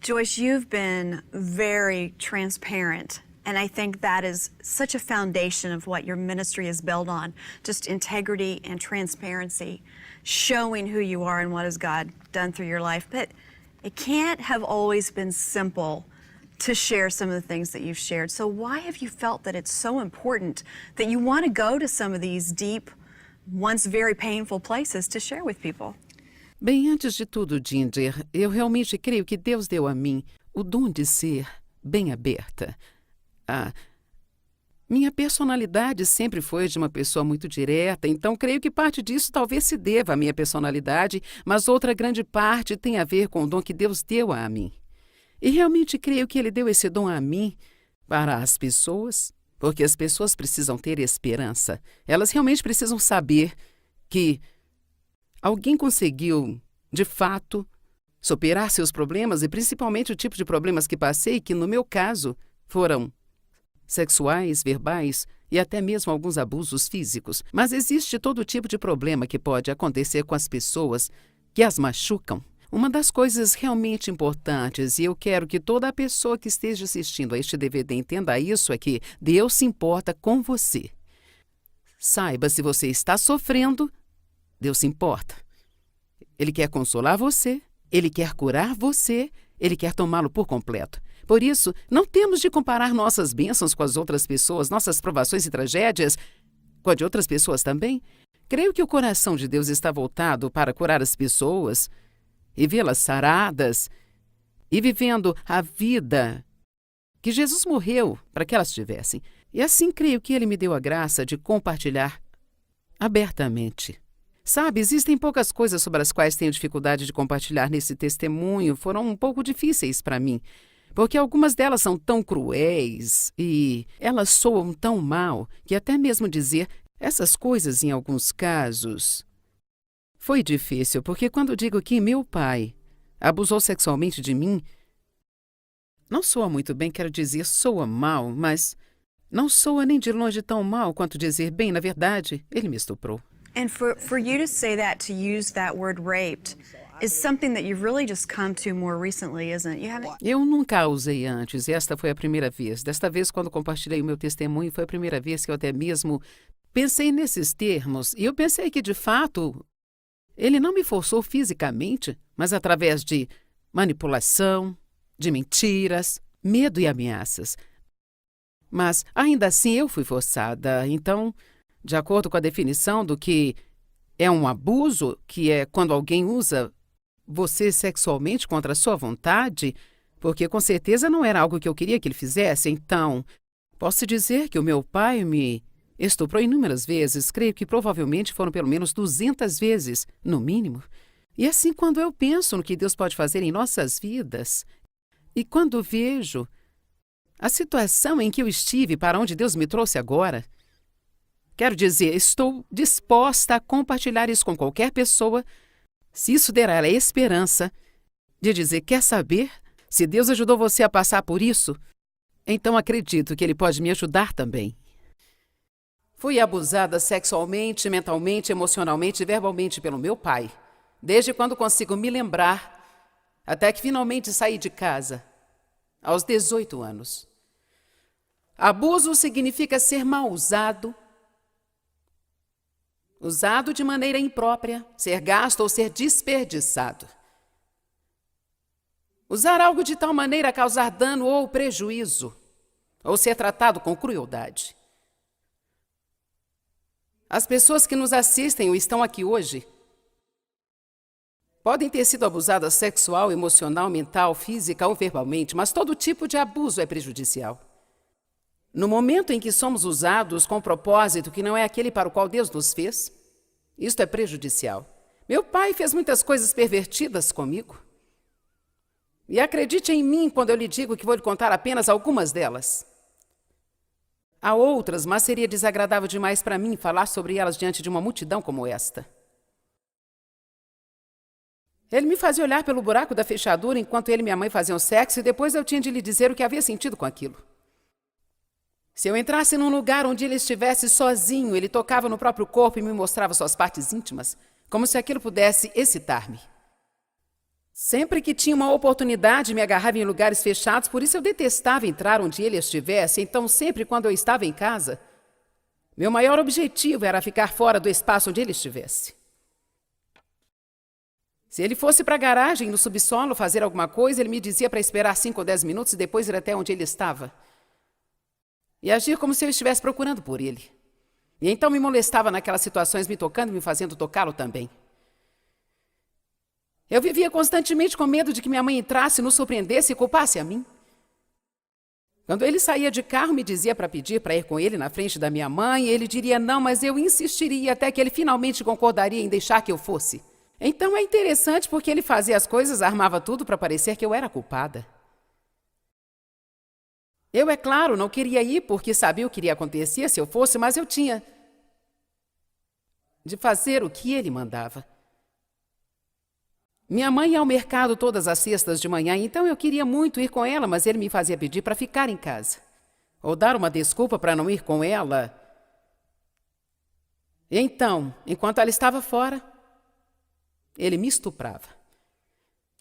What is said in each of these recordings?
Joyce, you've been very transparent, and I think that is such a foundation of what your ministry is built on, just integrity and transparency, showing who you are and what has God done through your life. But it can't have always been simple to share some of the things that you've shared. So why have you felt that it's so important that you want to go to some of these deep, once very painful places to share with people? Bem, antes de tudo, Ginger, eu realmente creio que Deus deu a mim o dom de ser bem aberta. Minha personalidade sempre foi de uma pessoa muito direta, então creio que parte disso talvez se deva à minha personalidade, mas outra grande parte tem a ver com o dom que Deus deu a mim. E realmente creio que Ele deu esse dom a mim para as pessoas, porque as pessoas precisam ter esperança. Elas realmente precisam saber que alguém conseguiu, de fato, superar seus problemas e principalmente o tipo de problemas que passei, que no meu caso foram sexuais, verbais e até mesmo alguns abusos físicos. Mas existe todo tipo de problema que pode acontecer com as pessoas que as machucam. Uma das coisas realmente importantes, e eu quero que toda pessoa que esteja assistindo a este DVD entenda isso, é que Deus se importa com você. Saiba, se você está sofrendo, Deus se importa. Ele quer consolar você, Ele quer curar você, Ele quer tomá-lo por completo. Por isso, não temos de comparar nossas bênçãos com as outras pessoas, nossas provações e tragédias com a de outras pessoas também. Creio que o coração de Deus está voltado para curar as pessoas e vê-las saradas e vivendo a vida que Jesus morreu para que elas tivessem. E assim creio que Ele me deu a graça de compartilhar abertamente. Sabe, existem poucas coisas sobre as quais tenho dificuldade de compartilhar nesse testemunho. Foram um pouco difíceis para mim, porque algumas delas são tão cruéis e elas soam tão mal que até mesmo dizer essas coisas em alguns casos foi difícil, porque quando digo que meu pai abusou sexualmente de mim, não soa muito bem, quero dizer, soa mal, mas não soa nem de longe tão mal quanto dizer, bem, na verdade, ele me estuprou. And for you to say that, to use that word raped, is something that you've really just come to more recently, isn't it? You haven't... Eu nunca a usei antes, e esta foi a primeira vez. Desta vez, quando compartilhei o meu testemunho, foi a primeira vez que eu até mesmo pensei nesses termos. E eu pensei que, de fato, ele não me forçou fisicamente, mas através de manipulação, de mentiras, medo e ameaças. Mas, ainda assim, eu fui forçada. Então, de acordo com a definição do que é um abuso, que é quando alguém usa você sexualmente contra a sua vontade, porque com certeza não era algo que eu queria que ele fizesse, então posso dizer que o meu pai me estuprou inúmeras vezes, creio que provavelmente foram pelo menos 200 vezes, no mínimo. E assim, quando eu penso no que Deus pode fazer em nossas vidas, e quando vejo a situação em que eu estive para onde Deus me trouxe agora, quero dizer, estou disposta a compartilhar isso com qualquer pessoa, se isso der a ela esperança de dizer, quer saber? Se Deus ajudou você a passar por isso, então acredito que Ele pode me ajudar também. Fui abusada sexualmente, mentalmente, emocionalmente e verbalmente pelo meu pai, desde quando consigo me lembrar, até que finalmente saí de casa, aos 18 anos. Abuso significa ser mal usado, usado de maneira imprópria, ser gasto ou ser desperdiçado. Usar algo de tal maneira a causar dano ou prejuízo, ou ser tratado com crueldade. As pessoas que nos assistem ou estão aqui hoje podem ter sido abusadas sexual, emocional, mental, física ou verbalmente, mas todo tipo de abuso é prejudicial. No momento em que somos usados com um propósito que não é aquele para o qual Deus nos fez, isto é prejudicial. Meu pai fez muitas coisas pervertidas comigo. E acredite em mim quando eu lhe digo que vou lhe contar apenas algumas delas. Há outras, mas seria desagradável demais para mim falar sobre elas diante de uma multidão como esta. Ele me fazia olhar pelo buraco da fechadura enquanto ele e minha mãe faziam sexo e depois eu tinha de lhe dizer o que havia sentido com aquilo. Se eu entrasse num lugar onde ele estivesse sozinho, ele tocava no próprio corpo e me mostrava suas partes íntimas, como se aquilo pudesse excitar-me. Sempre que tinha uma oportunidade, me agarrava em lugares fechados, por isso eu detestava entrar onde ele estivesse. Então, sempre quando eu estava em casa, meu maior objetivo era ficar fora do espaço onde ele estivesse. Se ele fosse para a garagem, no subsolo, fazer alguma coisa, ele me dizia para esperar 5 ou 10 minutos e depois ir até onde ele estava. E agir como se eu estivesse procurando por ele. E então me molestava naquelas situações, me tocando e me fazendo tocá-lo também. Eu vivia constantemente com medo de que minha mãe entrasse, nos surpreendesse e culpasse a mim. Quando ele saía de carro, me dizia para pedir para ir com ele na frente da minha mãe, e ele diria não, mas eu insistiria até que ele finalmente concordaria em deixar que eu fosse. Então é interessante porque ele fazia as coisas, armava tudo para parecer que eu era culpada. Eu, é claro, não queria ir porque sabia o que iria acontecer se eu fosse, mas eu tinha de fazer o que ele mandava. Minha mãe ia ao mercado todas as sextas de manhã, então eu queria muito ir com ela, mas ele me fazia pedir para ficar em casa. Ou dar uma desculpa para não ir com ela. E então, enquanto ela estava fora, ele me estuprava.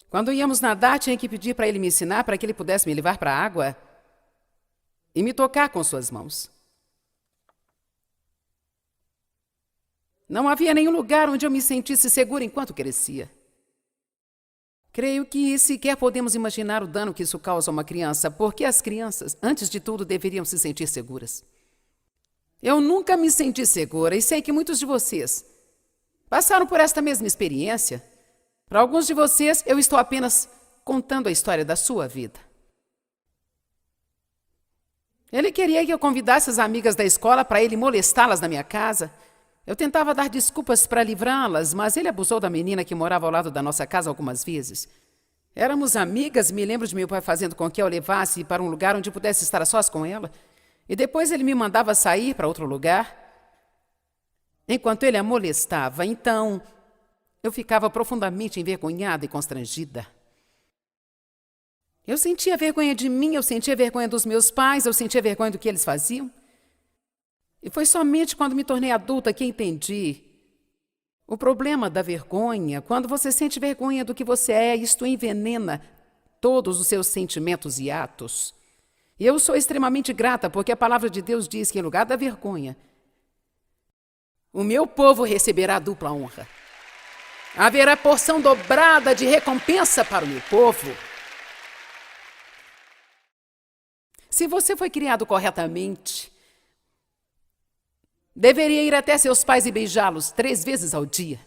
Quando íamos nadar, tinha que pedir para ele me ensinar para que ele pudesse me levar para a água e me tocar com suas mãos. Não havia nenhum lugar onde eu me sentisse segura enquanto crescia. Creio que sequer podemos imaginar o dano que isso causa a uma criança, porque as crianças, antes de tudo, deveriam se sentir seguras. Eu nunca me senti segura e sei que muitos de vocês passaram por esta mesma experiência. Para alguns de vocês, eu estou apenas contando a história da sua vida. Ele queria que eu convidasse as amigas da escola para ele molestá-las na minha casa. Eu tentava dar desculpas para livrá-las, mas ele abusou da menina que morava ao lado da nossa casa algumas vezes. Éramos amigas, me lembro de meu pai fazendo com que eu levasse para um lugar onde pudesse estar a sós com ela. E depois ele me mandava sair para outro lugar, enquanto ele a molestava. Então, eu ficava profundamente envergonhada e constrangida. Eu sentia vergonha de mim, eu sentia vergonha dos meus pais, eu sentia vergonha do que eles faziam. E foi somente quando me tornei adulta que entendi o problema da vergonha. Quando você sente vergonha do que você é, isto envenena todos os seus sentimentos e atos. E eu sou extremamente grata porque a palavra de Deus diz que em lugar da vergonha, o meu povo receberá dupla honra. Haverá porção dobrada de recompensa para o meu povo. Se você foi criado corretamente, deveria ir até seus pais e beijá-los 3 vezes ao dia.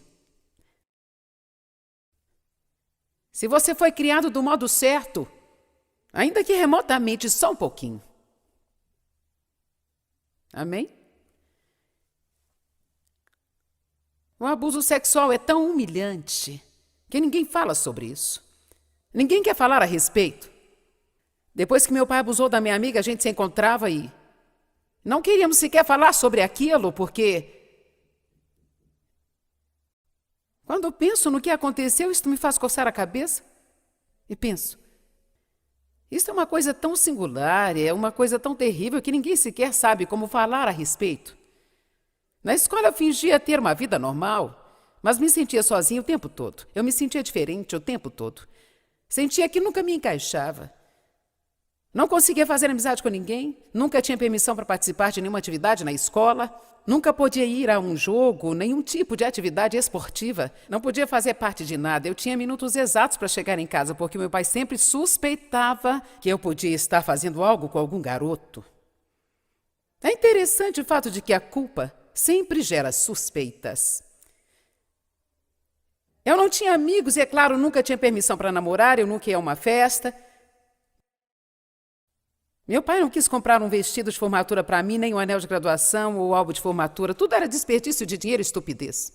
Se você foi criado do modo certo, ainda que remotamente, só um pouquinho. Amém? O abuso sexual é tão humilhante que ninguém fala sobre isso. Ninguém quer falar a respeito. Depois que meu pai abusou da minha amiga, a gente se encontrava e não queríamos sequer falar sobre aquilo, porque quando eu penso no que aconteceu, isso me faz coçar a cabeça. E penso, isso é uma coisa tão singular, é uma coisa tão terrível que ninguém sequer sabe como falar a respeito. Na escola eu fingia ter uma vida normal, mas me sentia sozinha o tempo todo. Eu me sentia diferente o tempo todo. Sentia que nunca me encaixava. Não conseguia fazer amizade com ninguém, nunca tinha permissão para participar de nenhuma atividade na escola, nunca podia ir a um jogo, nenhum tipo de atividade esportiva, não podia fazer parte de nada. Eu tinha minutos exatos para chegar em casa, porque meu pai sempre suspeitava que eu podia estar fazendo algo com algum garoto. É interessante o fato de que a culpa sempre gera suspeitas. Eu não tinha amigos e, é claro, nunca tinha permissão para namorar, eu nunca ia a uma festa. Meu pai não quis comprar um vestido de formatura para mim, nem um anel de graduação ou álbum de formatura. Tudo era desperdício de dinheiro e estupidez.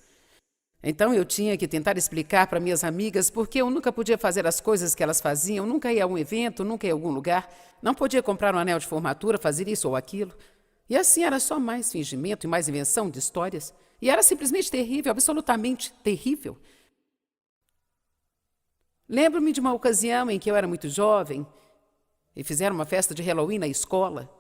Então eu tinha que tentar explicar para minhas amigas porque eu nunca podia fazer as coisas que elas faziam, nunca ia a um evento, nunca ia a algum lugar, não podia comprar um anel de formatura, fazer isso ou aquilo. E assim era só mais fingimento e mais invenção de histórias. E era simplesmente terrível, absolutamente terrível. Lembro-me de uma ocasião em que eu era muito jovem e fizeram uma festa de Halloween na escola.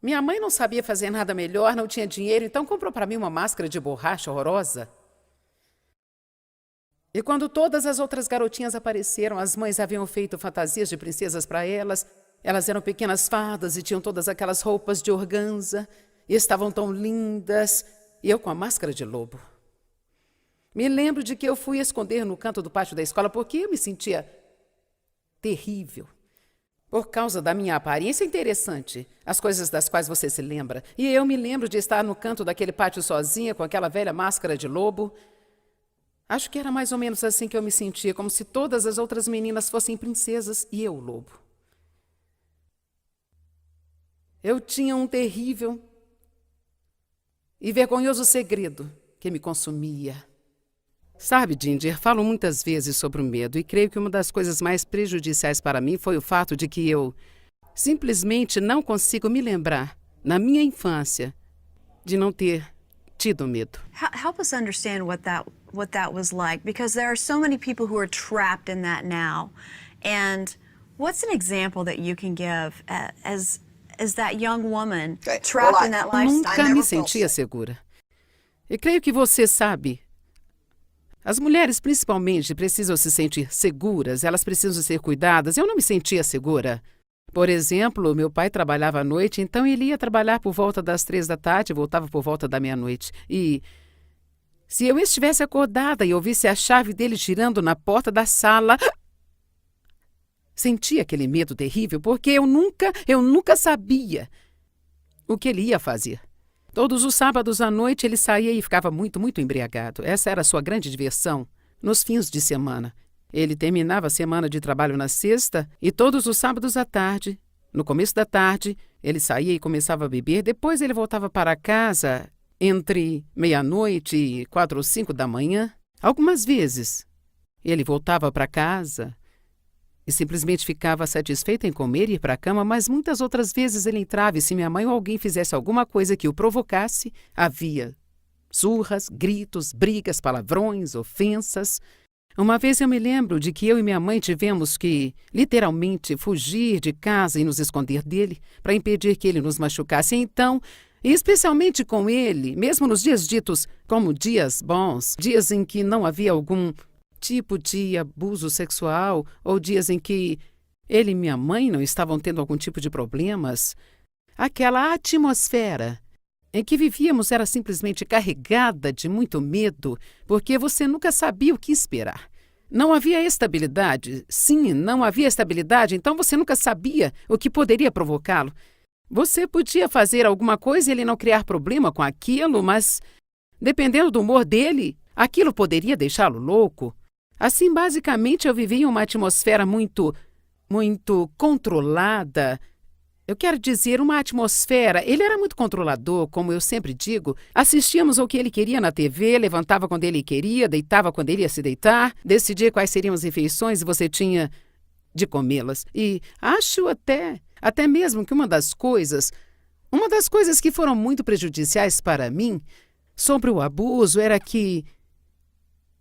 Minha mãe não sabia fazer nada melhor, não tinha dinheiro, então comprou para mim uma máscara de borracha horrorosa. E quando todas as outras garotinhas apareceram, as mães haviam feito fantasias de princesas para elas. Elas eram pequenas fadas e tinham todas aquelas roupas de organza. E estavam tão lindas. E eu com a máscara de lobo. Me lembro de que eu fui esconder no canto do pátio da escola porque eu me sentia terrível. Por causa da minha aparência interessante, as coisas das quais você se lembra. E eu me lembro de estar no canto daquele pátio sozinha com aquela velha máscara de lobo. Acho que era mais ou menos assim que eu me sentia, como se todas as outras meninas fossem princesas e eu lobo. Eu tinha um terrível e vergonhoso segredo que me consumia. Sabe, Ginger, falo muitas vezes sobre o medo e creio que uma das coisas mais prejudiciais para mim foi o fato de que eu simplesmente não consigo me lembrar, na minha infância, de não ter tido medo. Help us understand what that was like, because there are so many people who are trapped in that now. And what's an example that you can give as that young woman trapped in that lifestyle? Nunca me sentia segura. E creio que você sabe. As mulheres, principalmente, precisam se sentir seguras, elas precisam ser cuidadas. Eu não me sentia segura. Por exemplo, meu pai trabalhava à noite, então ele ia trabalhar por volta das 3 da tarde e voltava por volta da meia-noite. E se eu estivesse acordada e ouvisse a chave dele girando na porta da sala, sentia aquele medo terrível, porque eu nunca sabia o que ele ia fazer. Todos os sábados à noite ele saía e ficava muito, muito embriagado. Essa era a sua grande diversão, nos fins de semana. Ele terminava a semana de trabalho na sexta e todos os sábados à tarde, no começo da tarde, ele saía e começava a beber. Depois ele voltava para casa entre meia-noite e 4 ou 5 da manhã. Algumas vezes ele voltava para casa e simplesmente ficava satisfeito em comer e ir para a cama, mas muitas outras vezes ele entrava e se minha mãe ou alguém fizesse alguma coisa que o provocasse, havia surras, gritos, brigas, palavrões, ofensas. Uma vez eu me lembro de que eu e minha mãe tivemos que, literalmente, fugir de casa e nos esconder dele para impedir que ele nos machucasse. Então, e especialmente com ele, mesmo nos dias ditos como dias bons, dias em que não havia algum tipo de abuso sexual ou dias em que ele e minha mãe não estavam tendo algum tipo de problemas, aquela atmosfera em que vivíamos era simplesmente carregada de muito medo, porque você nunca sabia o que esperar. Não havia estabilidade. Sim, não havia estabilidade, então você nunca sabia o que poderia provocá-lo. Você podia fazer alguma coisa e ele não criar problema com aquilo, mas, dependendo do humor dele, aquilo poderia deixá-lo louco. Assim, basicamente, eu vivia em uma atmosfera muito controlada. Eu quero dizer, uma atmosfera. Ele era muito controlador, como eu sempre digo. Assistíamos ao que ele queria na TV, levantava quando ele queria, deitava quando ele ia se deitar, decidia quais seriam as refeições e você tinha de comê-las. E acho até mesmo que uma das coisas que foram muito prejudiciais para mim sobre o abuso era que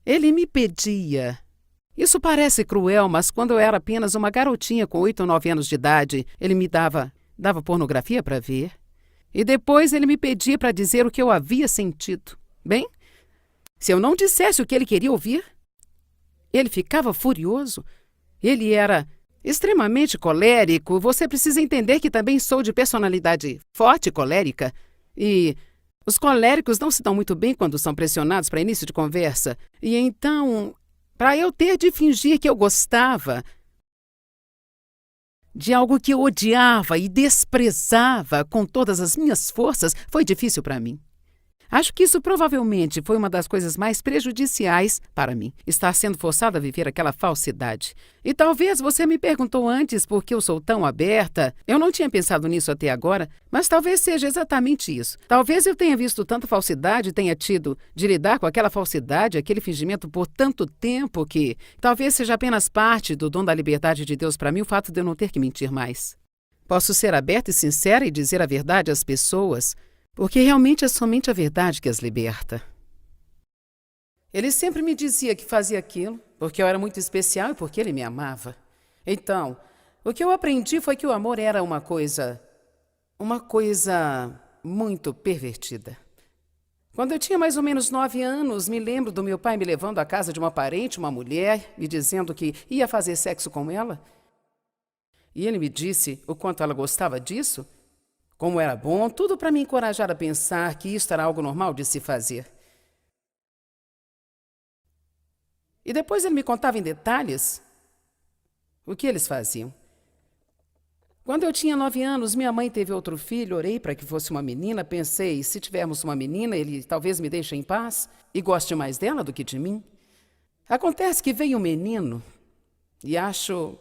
ele me pedia. Isso parece cruel, mas quando eu era apenas uma garotinha com 8 ou 9 anos de idade, ele me dava pornografia para ver. E depois ele me pedia para dizer o que eu havia sentido. Bem, se eu não dissesse o que ele queria ouvir, ele ficava furioso. Ele era extremamente colérico. Você precisa entender que também sou de personalidade forte e colérica. E os coléricos não se dão muito bem quando são pressionados para início de conversa. E então, para eu ter de fingir que eu gostava de algo que eu odiava e desprezava com todas as minhas forças, foi difícil para mim. Acho que isso provavelmente foi uma das coisas mais prejudiciais para mim, estar sendo forçada a viver aquela falsidade. E talvez você me perguntou antes por que eu sou tão aberta. Eu não tinha pensado nisso até agora, mas talvez seja exatamente isso. Talvez eu tenha visto tanta falsidade, tenha tido de lidar com aquela falsidade, aquele fingimento por tanto tempo que talvez seja apenas parte do dom da liberdade de Deus para mim o fato de eu não ter que mentir mais. Posso ser aberta e sincera e dizer a verdade às pessoas, porque realmente é somente a verdade que as liberta. Ele sempre me dizia que fazia aquilo porque eu era muito especial e porque ele me amava. Então, o que eu aprendi foi que o amor era uma coisa muito pervertida. Quando eu tinha mais ou menos 9 anos, me lembro do meu pai me levando à casa de uma parente, uma mulher, me dizendo que ia fazer sexo com ela. E ele me disse o quanto ela gostava disso, como era bom, tudo para me encorajar a pensar que isso era algo normal de se fazer. E depois ele me contava em detalhes o que eles faziam. Quando eu tinha 9 anos, minha mãe teve outro filho, orei para que fosse uma menina, pensei, se tivermos uma menina, ele talvez me deixe em paz e goste mais dela do que de mim. Acontece que veio um menino e acho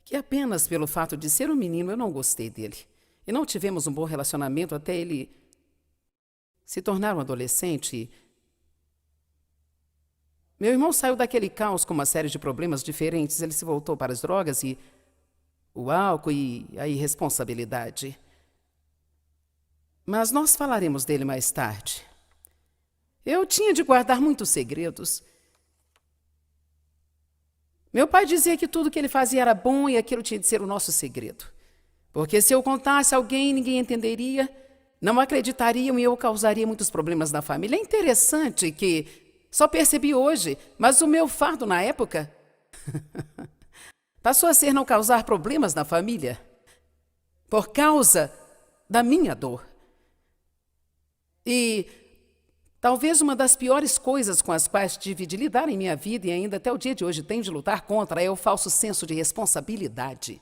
que apenas pelo fato de ser um menino eu não gostei dele. E não tivemos um bom relacionamento até ele se tornar um adolescente. Meu irmão saiu daquele caos com uma série de problemas diferentes, ele se voltou para as drogas e o álcool e a irresponsabilidade. Mas nós falaremos dele mais tarde. Eu tinha de guardar muitos segredos. Meu pai dizia que tudo que ele fazia era bom e aquilo tinha de ser o nosso segredo. Porque se eu contasse a alguém, ninguém entenderia, não acreditariam e eu causaria muitos problemas na família. É interessante que só percebi hoje, mas o meu fardo na época passou a ser não causar problemas na família por causa da minha dor. E talvez uma das piores coisas com as quais tive de lidar em minha vida e ainda até o dia de hoje tenho de lutar contra é o falso senso de responsabilidade.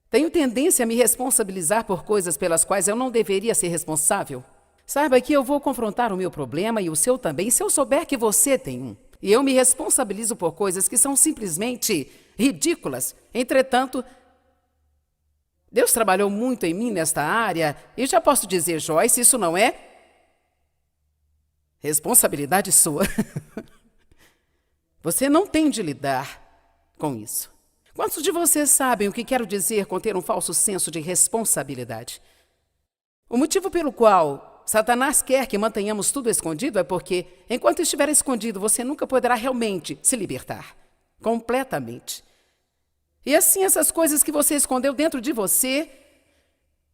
Tenho tendência a me responsabilizar por coisas pelas quais eu não deveria ser responsável. Saiba que eu vou confrontar o meu problema e o seu também se eu souber que você tem um. E eu me responsabilizo por coisas que são simplesmente ridículas. Entretanto, Deus trabalhou muito em mim nesta área e já posso dizer, Joyce, isso não é responsabilidade sua. Você não tem de lidar com isso. Quantos de vocês sabem o que quero dizer com ter um falso senso de responsabilidade? O motivo pelo qual Satanás quer que mantenhamos tudo escondido é porque, enquanto estiver escondido, você nunca poderá realmente se libertar. Completamente. E assim, essas coisas que você escondeu dentro de você,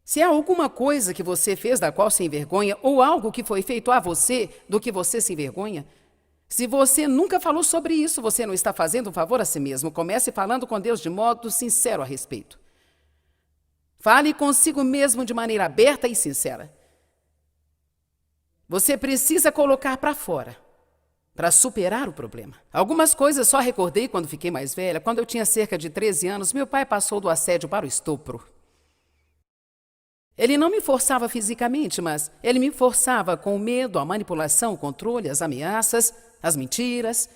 se há alguma coisa que você fez da qual se envergonha, ou algo que foi feito a você do que você se envergonha, se você nunca falou sobre isso, você não está fazendo um favor a si mesmo. Comece falando com Deus de modo sincero a respeito. Fale consigo mesmo de maneira aberta e sincera. Você precisa colocar para fora, para superar o problema. Algumas coisas só recordei quando fiquei mais velha. Quando eu tinha cerca de 13 anos, meu pai passou do assédio para o estupro. Ele não me forçava fisicamente, mas ele me forçava com o medo, a manipulação, o controle, as ameaças, as mentiras.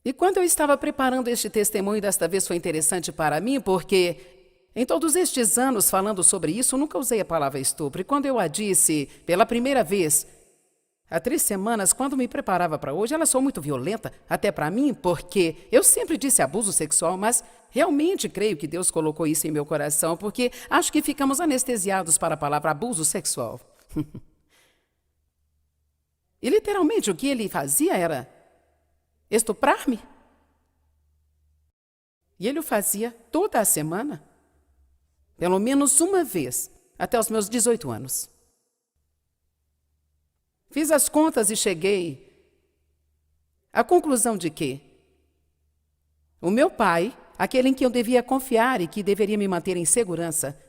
E quando eu estava preparando este testemunho, desta vez foi interessante para mim, porque em todos estes anos falando sobre isso, nunca usei a palavra estupro. E quando eu a disse pela primeira vez, há 3 semanas, quando me preparava para hoje, ela soou muito violenta, até para mim, porque eu sempre disse abuso sexual, mas realmente creio que Deus colocou isso em meu coração, porque acho que ficamos anestesiados para a palavra abuso sexual. E literalmente o que ele fazia era estuprar-me. E ele o fazia toda a semana. Pelo menos uma vez, até os meus 18 anos. Fiz as contas e cheguei à conclusão de que o meu pai, aquele em quem eu devia confiar e que deveria me manter em segurança,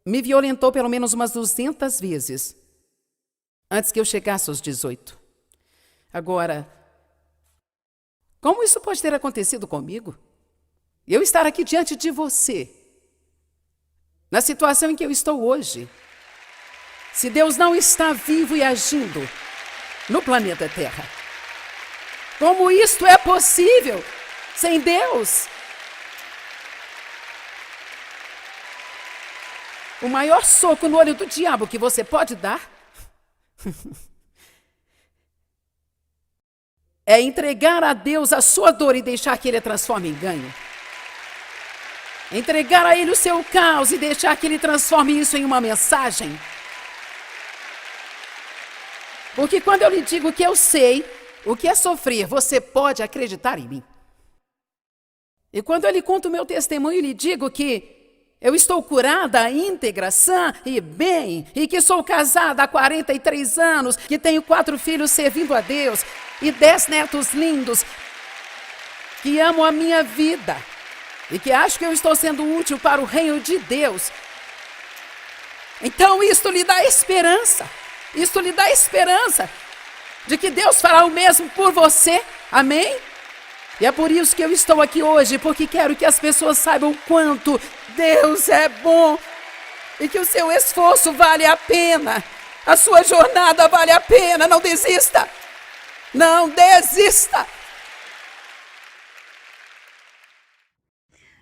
me violentou pelo menos umas 200 vezes antes que eu chegasse aos 18. Agora, como isso pode ter acontecido comigo? Eu estar aqui diante de você, na situação em que eu estou hoje, se Deus não está vivo e agindo no planeta Terra. Como isto é possível sem Deus? O maior soco no olho do diabo que você pode dar é entregar a Deus a sua dor e deixar que Ele a transforme em ganho. Entregar a Ele o seu caos e deixar que Ele transforme isso em uma mensagem. Porque quando eu lhe digo que eu sei o que é sofrer, você pode acreditar em mim. E quando eu lhe conto o meu testemunho e lhe digo que eu estou curada, íntegra, sã e bem, e que sou casada há 43 anos, que tenho 4 filhos servindo a Deus e 10 netos lindos, que amo a minha vida e que acho que eu estou sendo útil para o reino de Deus. Então isto lhe dá esperança. Isto lhe dá esperança de que Deus fará o mesmo por você. Amém? E é por isso que eu estou aqui hoje, porque quero que as pessoas saibam quanto Deus é bom e que o seu esforço vale a pena. A sua jornada vale a pena. Não desista. Não desista.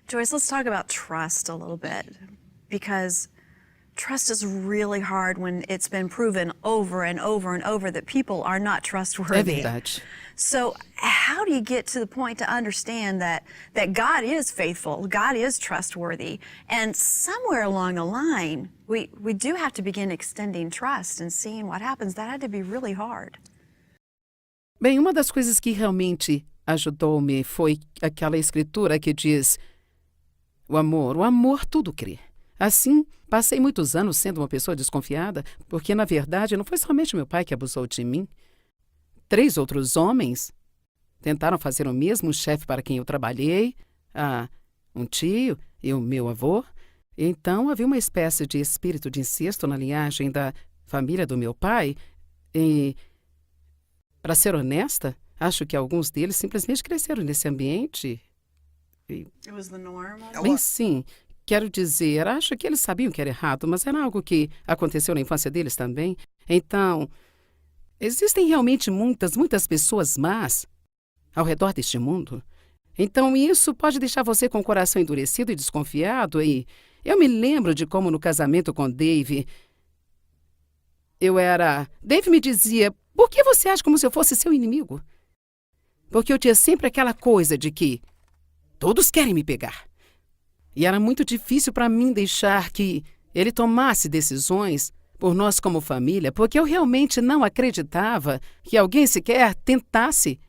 Joyce, let's talk about trust a little bit, because trust is really hard when it's been proven over and over and over that people are not trustworthy. É verdade. So how do you get to the point to understand that God is faithful, God is trustworthy, and somewhere along the line, we do have to begin extending trust and seeing what happens. That had to be really hard. Bem, uma das coisas que realmente ajudou-me foi aquela escritura que diz: o amor tudo crê. Assim, passei muitos anos sendo uma pessoa desconfiada, porque, na verdade, não foi somente meu pai que abusou de mim. 3 outros homens tentaram fazer o mesmo, o chefe para quem eu trabalhei, um tio e o meu avô. Então, havia uma espécie de espírito de incesto na linhagem da família do meu pai. E, para ser honesta, acho que alguns deles simplesmente cresceram nesse ambiente. It was the norm. Bem, sim. Quero dizer, acho que eles sabiam que era errado, mas era algo que aconteceu na infância deles também. Então, existem realmente muitas pessoas más ao redor deste mundo. Então, isso pode deixar você com o coração endurecido e desconfiado. E eu me lembro de como no casamento com Dave, Dave me dizia: por que você age como se eu fosse seu inimigo? Porque eu tinha sempre aquela coisa de que todos querem me pegar. E era muito difícil para mim deixar que ele tomasse decisões por nós como família, porque eu realmente não acreditava que alguém sequer tentasse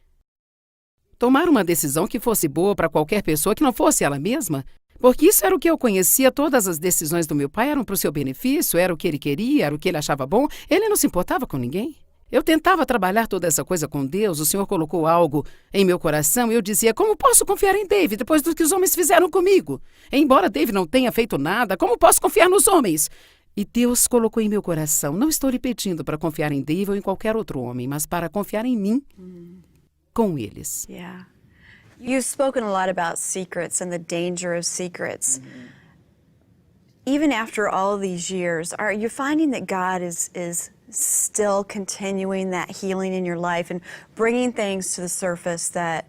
tomar uma decisão que fosse boa para qualquer pessoa que não fosse ela mesma. Porque isso era o que eu conhecia, todas as decisões do meu pai eram para o seu benefício, era o que ele queria, era o que ele achava bom, ele não se importava com ninguém. Eu tentava trabalhar toda essa coisa com Deus, o Senhor colocou algo em meu coração e eu dizia: como posso confiar em Dave depois do que os homens fizeram comigo? Embora Dave não tenha feito nada, como posso confiar nos homens? E Deus colocou em meu coração: não estou lhe pedindo para confiar em Dave ou em qualquer outro homem, mas para confiar em mim, com eles. Yeah. You've spoken a lot about secrets and the danger of secrets. Even after all these years, are you finding that God is still continuing that healing in your life and bringing things to the surface that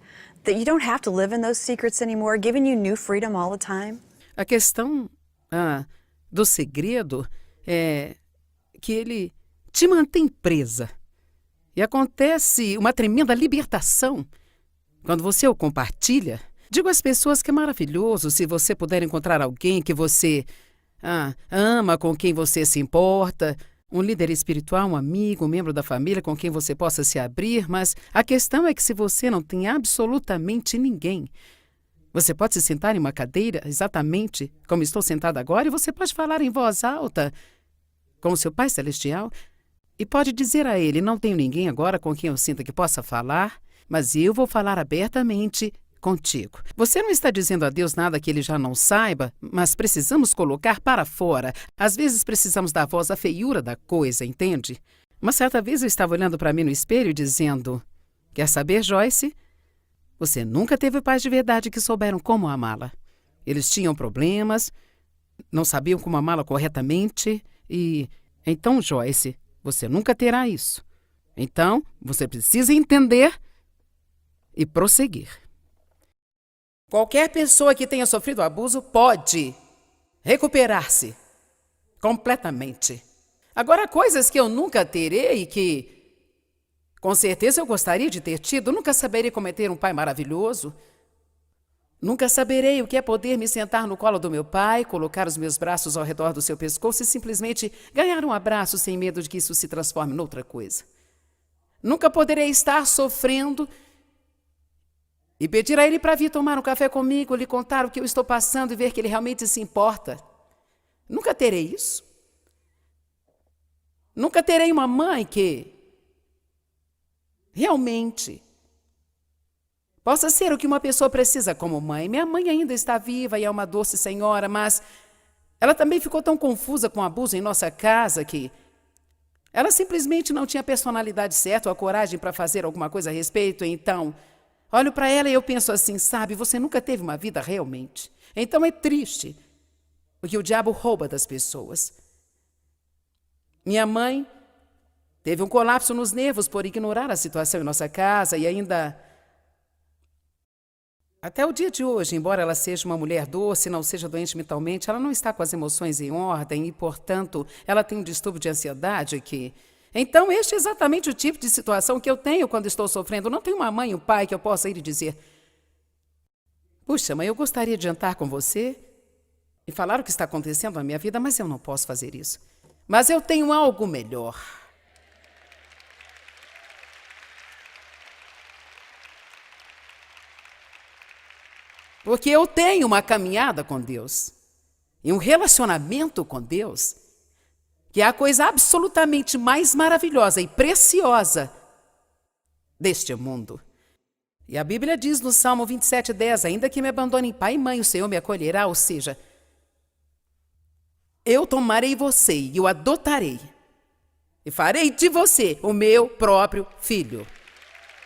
you don't have to live in those secrets anymore, giving you new freedom all the time? A questão do segredo é que ele te mantém presa. E acontece uma tremenda libertação quando você o compartilha. Digo às pessoas que é maravilhoso se você puder encontrar alguém que você ama, com quem você se importa, um líder espiritual, um amigo, um membro da família com quem você possa se abrir, mas a questão é que se você não tem absolutamente ninguém, você pode se sentar em uma cadeira exatamente como estou sentada agora e você pode falar em voz alta com o seu Pai Celestial e pode dizer a Ele: não tenho ninguém agora com quem eu sinta que possa falar, mas eu vou falar abertamente contigo. Você não está dizendo a Deus nada que Ele já não saiba, mas precisamos colocar para fora. Às vezes precisamos dar voz à feiura da coisa, entende? Uma certa vez eu estava olhando para mim no espelho dizendo: quer saber, Joyce? Você nunca teve pais de verdade que souberam como amá-la. Eles tinham problemas, não sabiam como amá-la corretamente e... Então, Joyce, você nunca terá isso. Então, você precisa entender e prosseguir. Qualquer pessoa que tenha sofrido abuso pode recuperar-se completamente. Agora, coisas que eu nunca terei e que, com certeza, eu gostaria de ter tido. Nunca saberei como é ter um pai maravilhoso. Nunca saberei o que é poder me sentar no colo do meu pai, colocar os meus braços ao redor do seu pescoço e simplesmente ganhar um abraço sem medo de que isso se transforme em outra coisa. Nunca poderei estar sofrendo e pedir a ele para vir tomar um café comigo, lhe contar o que eu estou passando e ver que ele realmente se importa. Nunca terei isso. Nunca terei uma mãe que realmente possa ser o que uma pessoa precisa como mãe. Minha mãe ainda está viva e é uma doce senhora, mas ela também ficou tão confusa com o abuso em nossa casa que ela simplesmente não tinha a personalidade certa ou a coragem para fazer alguma coisa a respeito. Então, olho para ela e eu penso assim, sabe, você nunca teve uma vida realmente. Então é triste o que o diabo rouba das pessoas. Minha mãe teve um colapso nos nervos por ignorar a situação em nossa casa e ainda, até o dia de hoje, embora ela seja uma mulher doce, não seja doente mentalmente, ela não está com as emoções em ordem e, portanto, ela tem um distúrbio de ansiedade que... Então, este é exatamente o tipo de situação que eu tenho quando estou sofrendo. Não tenho uma mãe e um pai que eu possa ir e dizer: puxa, mãe, eu gostaria de jantar com você e falar o que está acontecendo na minha vida, mas eu não posso fazer isso. Mas eu tenho algo melhor. Porque eu tenho uma caminhada com Deus e um relacionamento com Deus que é a coisa absolutamente mais maravilhosa e preciosa deste mundo. E a Bíblia diz no Salmo 27:10, ainda que me abandonem pai e mãe, o Senhor me acolherá, ou seja, eu tomarei você e o adotarei e farei de você o meu próprio filho.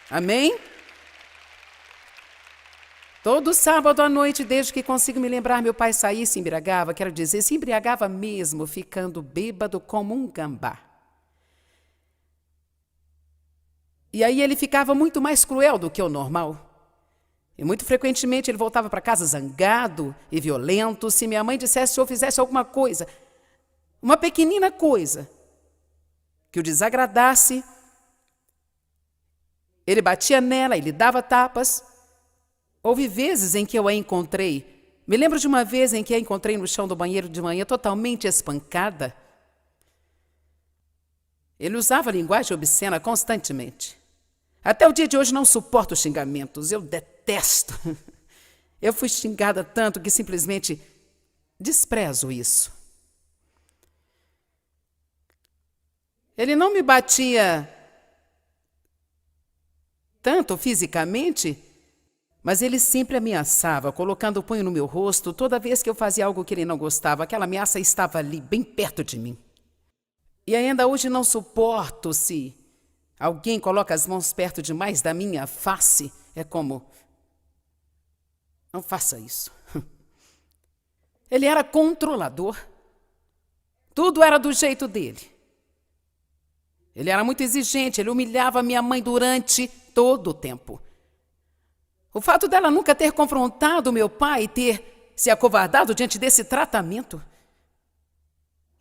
Amém? Todo sábado à noite, desde que consigo me lembrar, meu pai saía e se embriagava, quero dizer, se embriagava mesmo, ficando bêbado como um gambá. E aí ele ficava muito mais cruel do que o normal. E muito frequentemente ele voltava para casa zangado e violento. Se minha mãe dissesse ou fizesse alguma coisa, uma pequenina coisa, que o desagradasse, ele batia nela e lhe dava tapas. Houve vezes em que eu a encontrei. Me lembro de uma vez em que a encontrei no chão do banheiro de manhã, totalmente espancada. Ele usava linguagem obscena constantemente. Até o dia de hoje não suporto xingamentos, eu detesto. Eu fui xingada tanto que simplesmente desprezo isso. Ele não me batia tanto fisicamente, mas ele sempre ameaçava, colocando o punho no meu rosto toda vez que eu fazia algo que ele não gostava. Aquela ameaça estava ali, bem perto de mim. E ainda hoje não suporto se alguém coloca as mãos perto demais da minha face. É como: não faça isso. Ele era controlador. Tudo era do jeito dele. Ele era muito exigente, ele humilhava minha mãe durante todo o tempo. O fato dela nunca ter confrontado meu pai e ter se acovardado diante desse tratamento.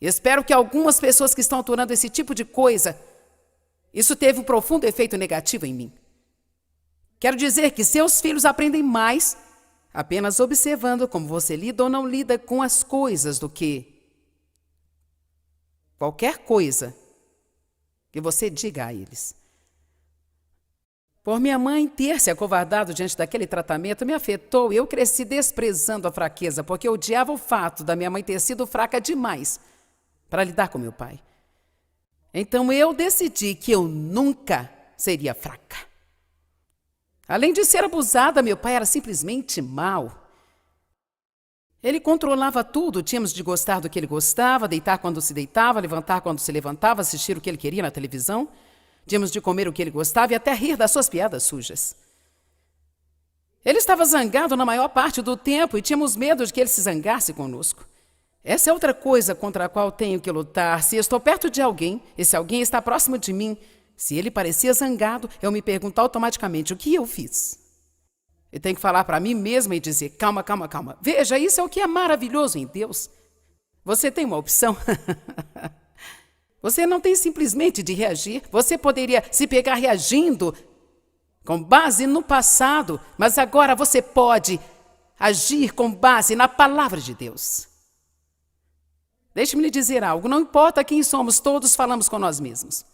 Espero que algumas pessoas que estão aturando esse tipo de coisa, isso teve um profundo efeito negativo em mim. Quero dizer que seus filhos aprendem mais apenas observando como você lida ou não lida com as coisas do que qualquer coisa que você diga a eles. Por minha mãe ter se acovardado diante daquele tratamento me afetou e eu cresci desprezando a fraqueza, porque eu odiava o fato da minha mãe ter sido fraca demais para lidar com meu pai. Então eu decidi que eu nunca seria fraca. Além de ser abusada, meu pai era simplesmente mau. Ele controlava tudo, tínhamos de gostar do que ele gostava, deitar quando se deitava, levantar quando se levantava, assistir o que ele queria na televisão. Tínhamos de comer o que ele gostava e até rir das suas piadas sujas. Ele estava zangado na maior parte do tempo e tínhamos medo de que ele se zangasse conosco. Essa é outra coisa contra a qual tenho que lutar. Se estou perto de alguém, e se alguém está próximo de mim, se ele parecia zangado, eu me pergunto automaticamente: o que eu fiz? Eu tenho que falar para mim mesma e dizer: calma, calma, calma. Veja, isso é o que é maravilhoso em Deus. Você tem uma opção. Você não tem simplesmente de reagir. Você poderia se pegar reagindo com base no passado, mas agora você pode agir com base na palavra de Deus. Deixe-me lhe dizer algo. Não importa quem somos, todos falamos com nós mesmos.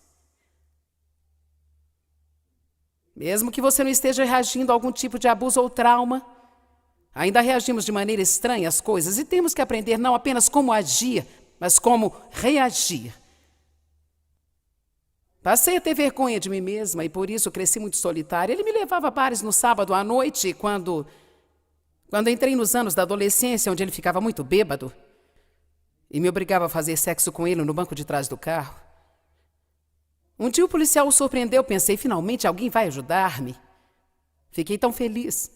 Mesmo que você não esteja reagindo a algum tipo de abuso ou trauma, Ainda reagimos de maneira estranha às coisas e temos que aprender não apenas como agir, mas como reagir. Passei a ter vergonha de mim mesma e por isso cresci muito solitária. Ele me levava a bares no sábado à noite, quando entrei nos anos da adolescência, onde ele ficava muito bêbado, e me obrigava a fazer sexo com ele no banco de trás do carro. Um dia o policial o surpreendeu, pensei, finalmente alguém vai ajudar-me. Fiquei tão feliz.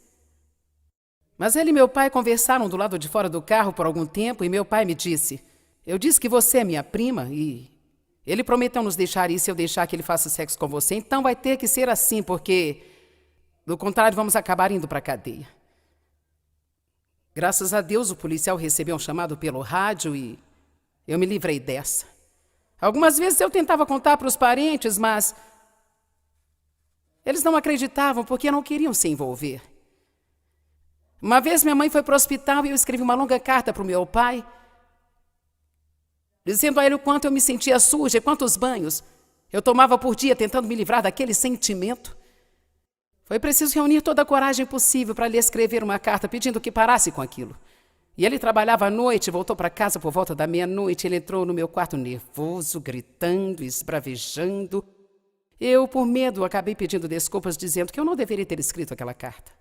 Mas ele e meu pai conversaram do lado de fora do carro por algum tempo e meu pai me disse, eu disse que você é minha prima e ele prometeu nos deixar ir se eu deixar que ele faça sexo com você, então vai ter que ser assim, porque, do contrário, vamos acabar indo para a cadeia. Graças a Deus, o policial recebeu um chamado pelo rádio e eu me livrei dessa. Algumas vezes eu tentava contar para os parentes, mas eles não acreditavam porque não queriam se envolver. Uma vez minha mãe foi para o hospital e eu escrevi uma longa carta para o meu pai, dizendo a ele o quanto eu me sentia suja e quantos banhos eu tomava por dia tentando me livrar daquele sentimento. Foi preciso reunir toda a coragem possível para lhe escrever uma carta pedindo que parasse com aquilo. E ele trabalhava à noite, voltou para casa por volta da meia-noite. Ele entrou no meu quarto nervoso, gritando, esbravejando. Eu, por medo, acabei pedindo desculpas, dizendo que eu não deveria ter escrito aquela carta.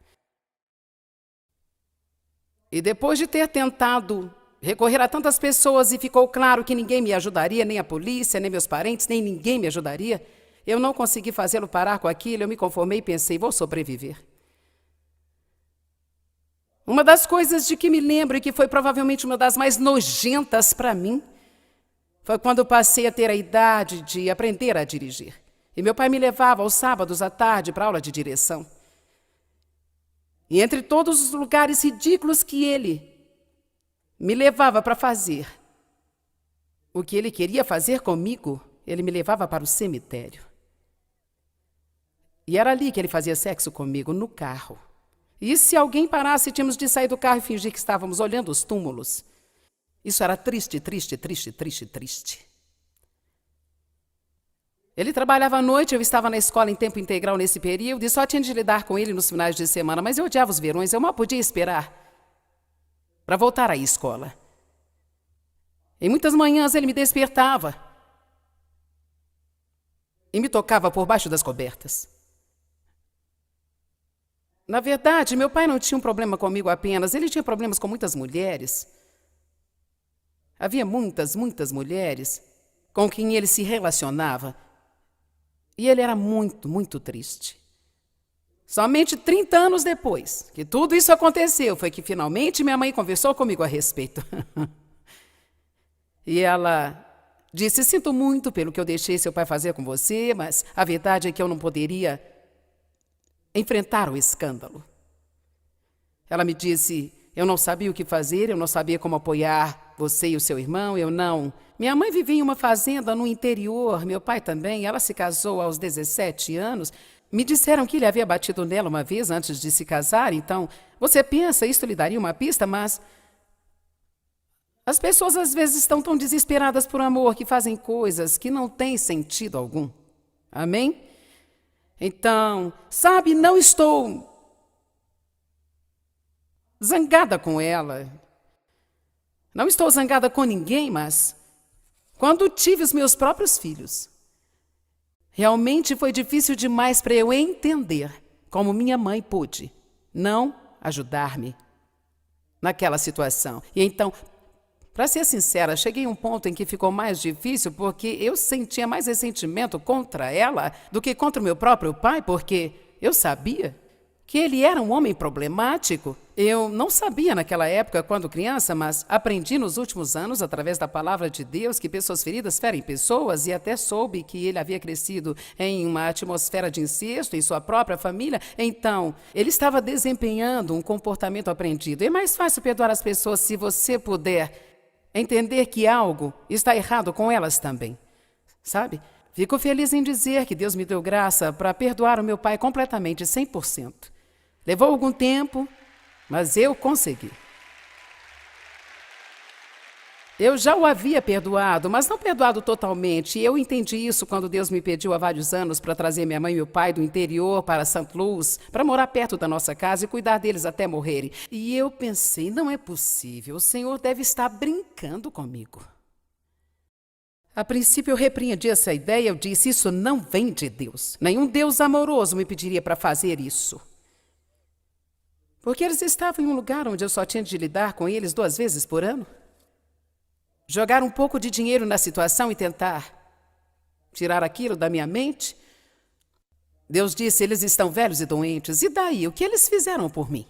E depois de ter tentado recorrer a tantas pessoas e ficou claro que ninguém me ajudaria, nem a polícia, nem meus parentes, nem ninguém me ajudaria, eu não consegui fazê-lo parar com aquilo, eu me conformei e pensei, vou sobreviver. Uma das coisas de que me lembro e que foi provavelmente uma das mais nojentas para mim, foi quando passei a ter a idade de aprender a dirigir. E meu pai me levava aos sábados à tarde para aula de direção. E entre todos os lugares ridículos que ele me levava para fazer o que ele queria fazer comigo, ele me levava para o cemitério. E era ali que ele fazia sexo comigo, no carro. E se alguém parasse, tínhamos de sair do carro e fingir que estávamos olhando os túmulos. Isso era triste, triste, triste, triste, triste. Ele trabalhava à noite, eu estava na escola em tempo integral nesse período e só tinha de lidar com ele nos finais de semana, mas eu odiava os verões, eu mal podia esperar para voltar à escola. Em muitas manhãs ele me despertava e me tocava por baixo das cobertas. Na verdade, meu pai não tinha um problema comigo apenas, ele tinha problemas com muitas mulheres. Havia muitas, muitas mulheres com quem ele se relacionava. E ele era muito, muito triste. Somente 30 anos depois que tudo isso aconteceu, foi que finalmente minha mãe conversou comigo a respeito. E ela disse, sinto muito pelo que eu deixei seu pai fazer com você, mas a verdade é que eu não poderia enfrentar o escândalo. Ela me disse, eu não sabia o que fazer, eu não sabia como apoiar você e o seu irmão, eu não. Minha mãe vivia em uma fazenda no interior, meu pai também, ela se casou aos 17 anos. Me disseram que ele havia batido nela uma vez antes de se casar, então você pensa, isso lhe daria uma pista, mas as pessoas às vezes estão tão desesperadas por amor que fazem coisas que não têm sentido algum. Amém? Então, sabe, não estou zangada com ela. Não estou zangada com ninguém, mas quando tive os meus próprios filhos, realmente foi difícil demais para eu entender como minha mãe pôde não ajudar-me naquela situação. E então, para ser sincera, cheguei a um ponto em que ficou mais difícil porque eu sentia mais ressentimento contra ela do que contra o meu próprio pai, porque eu sabia que ele era um homem problemático. Eu não sabia naquela época, quando criança, mas aprendi nos últimos anos, através da palavra de Deus, que pessoas feridas ferem pessoas, e até soube que ele havia crescido em uma atmosfera de incesto em sua própria família. Então, ele estava desempenhando um comportamento aprendido. É mais fácil perdoar as pessoas se você puder entender que algo está errado com elas também, sabe? Fico feliz em dizer que Deus me deu graça para perdoar o meu pai completamente, 100%. Levou algum tempo, mas eu consegui. Eu já o havia perdoado, mas não perdoado totalmente. E eu entendi isso quando Deus me pediu há vários anos para trazer minha mãe e meu pai do interior para St. Louis, para morar perto da nossa casa e cuidar deles até morrerem. E eu pensei, não é possível, o Senhor deve estar brincando comigo. A princípio eu repreendi essa ideia, eu disse, isso não vem de Deus. Nenhum Deus amoroso me pediria para fazer isso. Porque eles estavam em um lugar onde eu só tinha de lidar com eles 2 vezes por ano. Jogar um pouco de dinheiro na situação e tentar tirar aquilo da minha mente. Deus disse, eles estão velhos e doentes. E daí, o que eles fizeram por mim?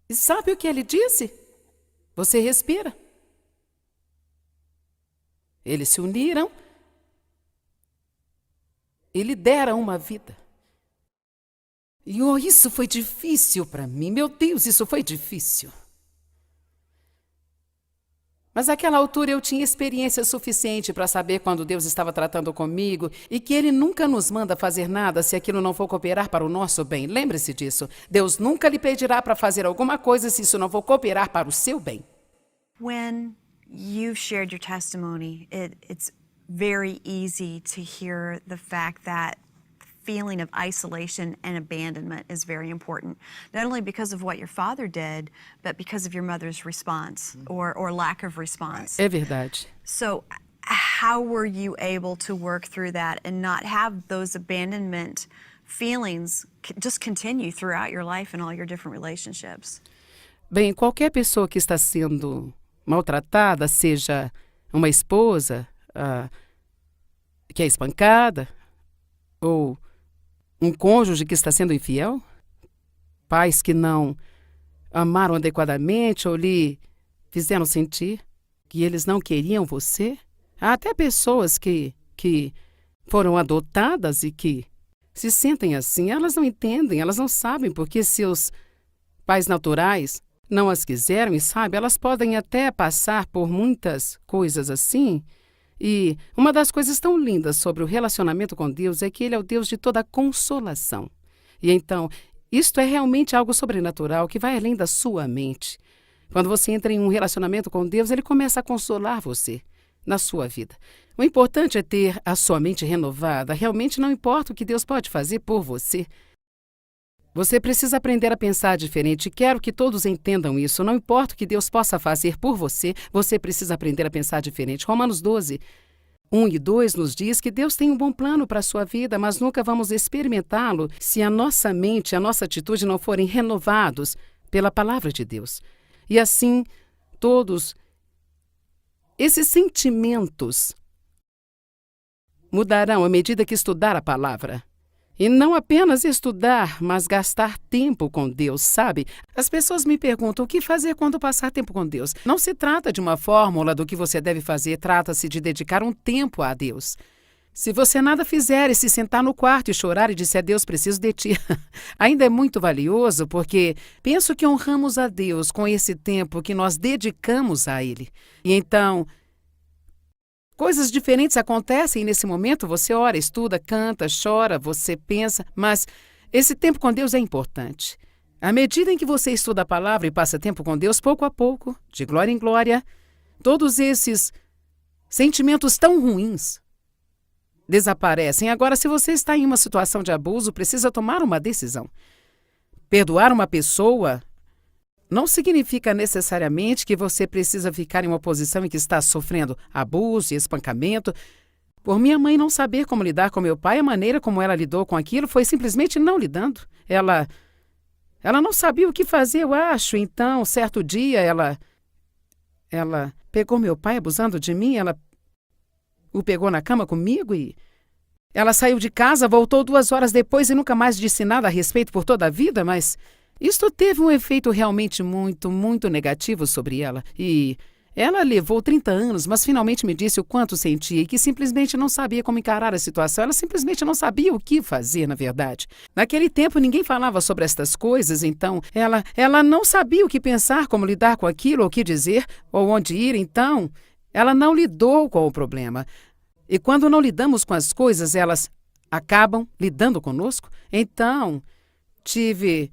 E sabe o que ele disse? Você respira. Eles se uniram e lhe deram uma vida. E isso foi difícil para mim. Meu Deus, isso foi difícil. Mas naquela altura eu tinha experiência suficiente para saber quando Deus estava tratando comigo e que Ele nunca nos manda fazer nada se aquilo não for cooperar para o nosso bem. Lembre-se disso. Deus nunca lhe pedirá para fazer alguma coisa se isso não for cooperar para o seu bem. When you've shared your testimony, it's very easy to hear the fact that feeling of isolation and abandonment is very important, not only because of what your father did, but because of your mother's response or lack of response. É verdade. So how were you able to work through that and not have those abandonment feelings just continue throughout your life and all your different relationships? Bem, qualquer pessoa que está sendo maltratada, seja uma esposa que é espancada, ou um cônjuge que está sendo infiel, pais que não amaram adequadamente ou lhe fizeram sentir que eles não queriam você, há até pessoas que foram adotadas e que se sentem assim, elas não entendem, elas não sabem porque seus pais naturais não as quiseram e, sabe, elas podem até passar por muitas coisas assim. E uma das coisas tão lindas sobre o relacionamento com Deus é que Ele é o Deus de toda consolação. E então, isto é realmente algo sobrenatural que vai além da sua mente. Quando você entra em um relacionamento com Deus, Ele começa a consolar você na sua vida. O importante é ter a sua mente renovada. Realmente não importa o que Deus pode fazer por você. Você precisa aprender a pensar diferente. Quero que todos entendam isso. Não importa o que Deus possa fazer por você, você precisa aprender a pensar diferente. Romanos 12, 1 e 2 nos diz que Deus tem um bom plano para a sua vida, mas nunca vamos experimentá-lo se a nossa mente e a nossa atitude não forem renovados pela palavra de Deus. E assim, todos esses sentimentos mudarão à medida que estudar a palavra. E não apenas estudar, mas gastar tempo com Deus, sabe? As pessoas me perguntam o que fazer quando passar tempo com Deus. Não se trata de uma fórmula do que você deve fazer, trata-se de dedicar um tempo a Deus. Se você nada fizer e se sentar no quarto e chorar e disser a Deus, preciso de ti, ainda é muito valioso porque penso que honramos a Deus com esse tempo que nós dedicamos a Ele. E então, coisas diferentes acontecem nesse momento, você ora, estuda, canta, chora, você pensa, mas esse tempo com Deus é importante. À medida em que você estuda a palavra e passa tempo com Deus, pouco a pouco, de glória em glória, todos esses sentimentos tão ruins desaparecem. Agora, se você está em uma situação de abuso, precisa tomar uma decisão. Perdoar uma pessoa não significa necessariamente que você precisa ficar em uma posição em que está sofrendo abuso e espancamento. Por minha mãe não saber como lidar com meu pai, a maneira como ela lidou com aquilo foi simplesmente não lidando. Ela não sabia o que fazer, eu acho. Então, certo dia, ela pegou meu pai abusando de mim, ela o pegou na cama comigo e ela saiu de casa, voltou 2 horas depois e nunca mais disse nada a respeito por toda a vida, mas isto teve um efeito realmente muito, muito negativo sobre ela. E ela levou 30 anos, mas finalmente me disse o quanto sentia e que simplesmente não sabia como encarar a situação. Ela simplesmente não sabia o que fazer, na verdade. Naquele tempo, ninguém falava sobre estas coisas, então ela não sabia o que pensar, como lidar com aquilo, ou o que dizer, ou onde ir. Então, ela não lidou com o problema. E quando não lidamos com as coisas, elas acabam lidando conosco. Então, tive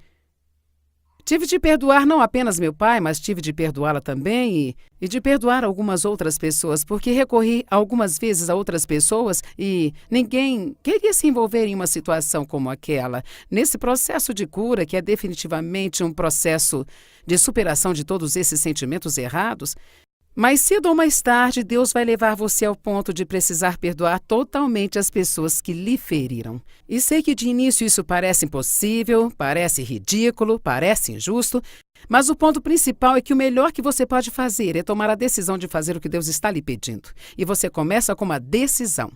Tive de perdoar não apenas meu pai, mas tive de perdoá-la também e de perdoar algumas outras pessoas, porque recorri algumas vezes a outras pessoas e ninguém queria se envolver em uma situação como aquela. Nesse processo de cura, que é definitivamente um processo de superação de todos esses sentimentos errados, mais cedo ou mais tarde, Deus vai levar você ao ponto de precisar perdoar totalmente as pessoas que lhe feriram. E sei que de início isso parece impossível, parece ridículo, parece injusto, mas o ponto principal é que o melhor que você pode fazer é tomar a decisão de fazer o que Deus está lhe pedindo. E você começa com uma decisão.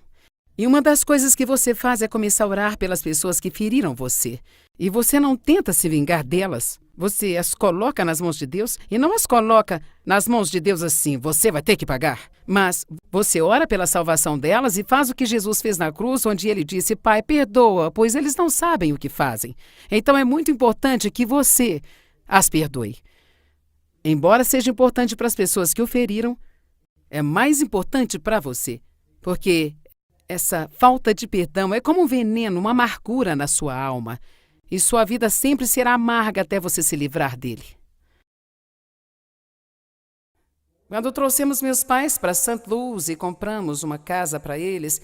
E uma das coisas que você faz é começar a orar pelas pessoas que feriram você. E você não tenta se vingar delas. Você as coloca nas mãos de Deus e não as coloca nas mãos de Deus assim, você vai ter que pagar. Mas você ora pela salvação delas e faz o que Jesus fez na cruz, onde ele disse, Pai, perdoa, pois eles não sabem o que fazem. Então é muito importante que você as perdoe. Embora seja importante para as pessoas que o feriram, é mais importante para você, porque essa falta de perdão é como um veneno, uma amargura na sua alma. E sua vida sempre será amarga até você se livrar dele. Quando trouxemos meus pais para St. Louis e compramos uma casa para eles,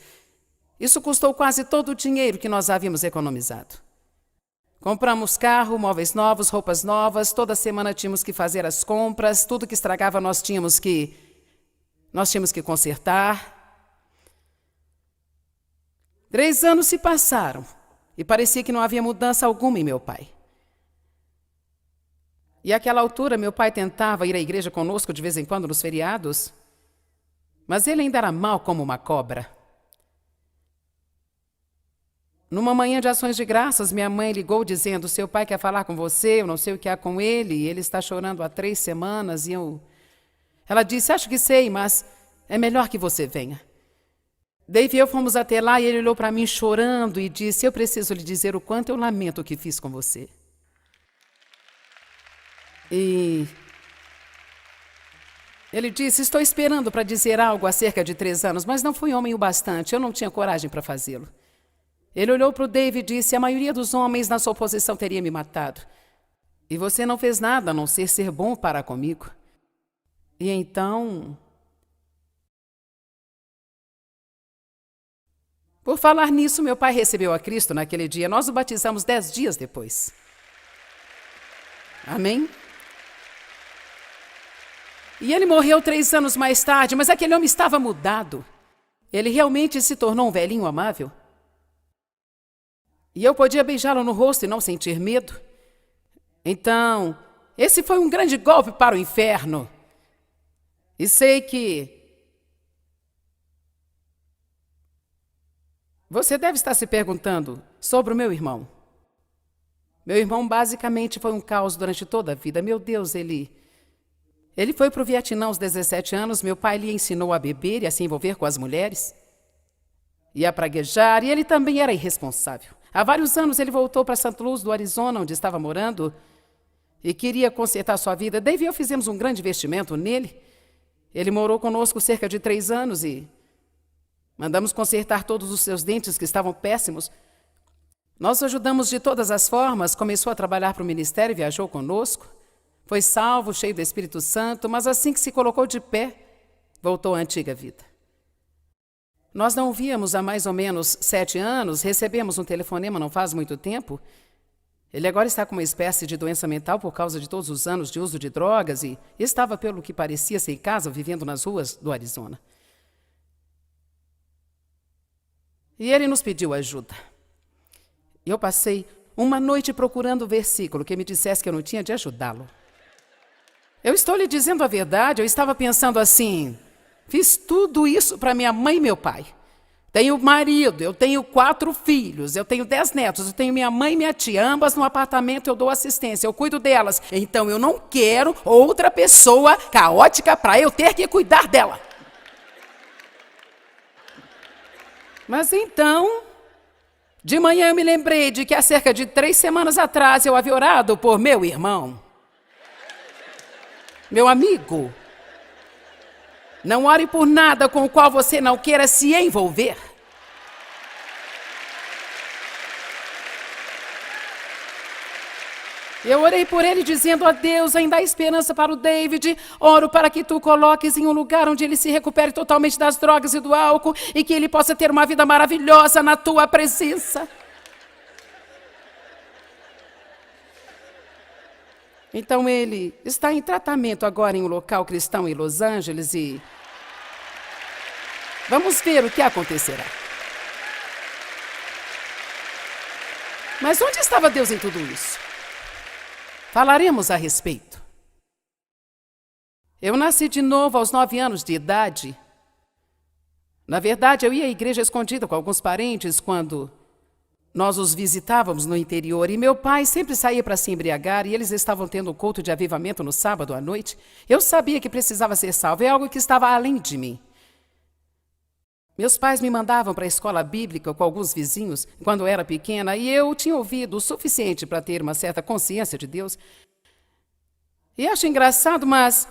isso custou quase todo o dinheiro que nós havíamos economizado. Compramos carro, móveis novos, roupas novas, toda semana tínhamos que fazer as compras, tudo que estragava nós tínhamos que consertar. 3 anos se passaram. E parecia que não havia mudança alguma em meu pai. E àquela altura, meu pai tentava ir à igreja conosco de vez em quando nos feriados, mas ele ainda era mau como uma cobra. Numa manhã de ações de graças, minha mãe ligou dizendo, seu pai quer falar com você, eu não sei o que há com ele, ele está chorando há 3 semanas. Ela disse, acho que sei, mas é melhor que você venha. Dave e eu fomos até lá e ele olhou para mim chorando e disse, eu preciso lhe dizer o quanto eu lamento o que fiz com você. E ele disse, estou esperando para dizer algo há cerca de 3 anos, mas não fui homem o bastante, eu não tinha coragem para fazê-lo. Ele olhou para o Dave e disse, a maioria dos homens na sua posição teria me matado. E você não fez nada a não ser bom para comigo. E então... Por falar nisso, meu pai recebeu a Cristo naquele dia. Nós o batizamos 10 dias depois. Amém? E ele morreu 3 anos mais tarde, mas aquele homem estava mudado. Ele realmente se tornou um velhinho amável. E eu podia beijá-lo no rosto e não sentir medo. Então, esse foi um grande golpe para o inferno. E sei que você deve estar se perguntando sobre o meu irmão. Meu irmão basicamente foi um caos durante toda a vida. Meu Deus, ele foi para o Vietnã aos 17 anos. Meu pai lhe ensinou a beber e a se envolver com as mulheres. E a praguejar, e ele também era irresponsável. Há vários anos ele voltou para St. Louis, do Arizona, onde estava morando, e queria consertar sua vida. Dave e eu fizemos um grande investimento nele. Ele morou conosco cerca de 3 anos e mandamos consertar todos os seus dentes que estavam péssimos. Nós o ajudamos de todas as formas, começou a trabalhar para o ministério, viajou conosco, foi salvo, cheio do Espírito Santo, mas assim que se colocou de pé, voltou à antiga vida. Nós não o víamos há mais ou menos 7 anos, recebemos um telefonema não faz muito tempo. Ele agora está com uma espécie de doença mental por causa de todos os anos de uso de drogas e estava, pelo que parecia, sem casa, vivendo nas ruas do Arizona. E ele nos pediu ajuda. Eu passei uma noite procurando o versículo que me dissesse que eu não tinha de ajudá-lo. Eu estou lhe dizendo a verdade, eu estava pensando assim, fiz tudo isso para minha mãe e meu pai. Tenho marido, eu tenho 4 filhos, eu tenho 10 netos, eu tenho minha mãe e minha tia, ambas no apartamento, eu dou assistência, eu cuido delas. Então eu não quero outra pessoa caótica para eu ter que cuidar dela. Mas então, de manhã eu me lembrei de que há cerca de 3 semanas atrás eu havia orado por meu irmão. Meu amigo, não ore por nada com o qual você não queira se envolver. Eu orei por ele dizendo: ó Deus, ainda há esperança para o David. Oro para que tu coloques em um lugar onde ele se recupere totalmente das drogas e do álcool e que ele possa ter uma vida maravilhosa na tua presença. Então ele está em tratamento agora em um local cristão em Los Angeles e vamos ver o que acontecerá. Mas onde estava Deus em tudo isso? Falaremos a respeito. Eu nasci de novo aos 9 anos de idade. Na verdade, eu ia à igreja escondida com alguns parentes quando nós os visitávamos no interior. E meu pai sempre saía para se embriagar e eles estavam tendo um culto de avivamento no sábado à noite. Eu sabia que precisava ser salvo. É algo que estava além de mim. Meus pais me mandavam para a escola bíblica com alguns vizinhos quando eu era pequena e eu tinha ouvido o suficiente para ter uma certa consciência de Deus. E acho engraçado, mas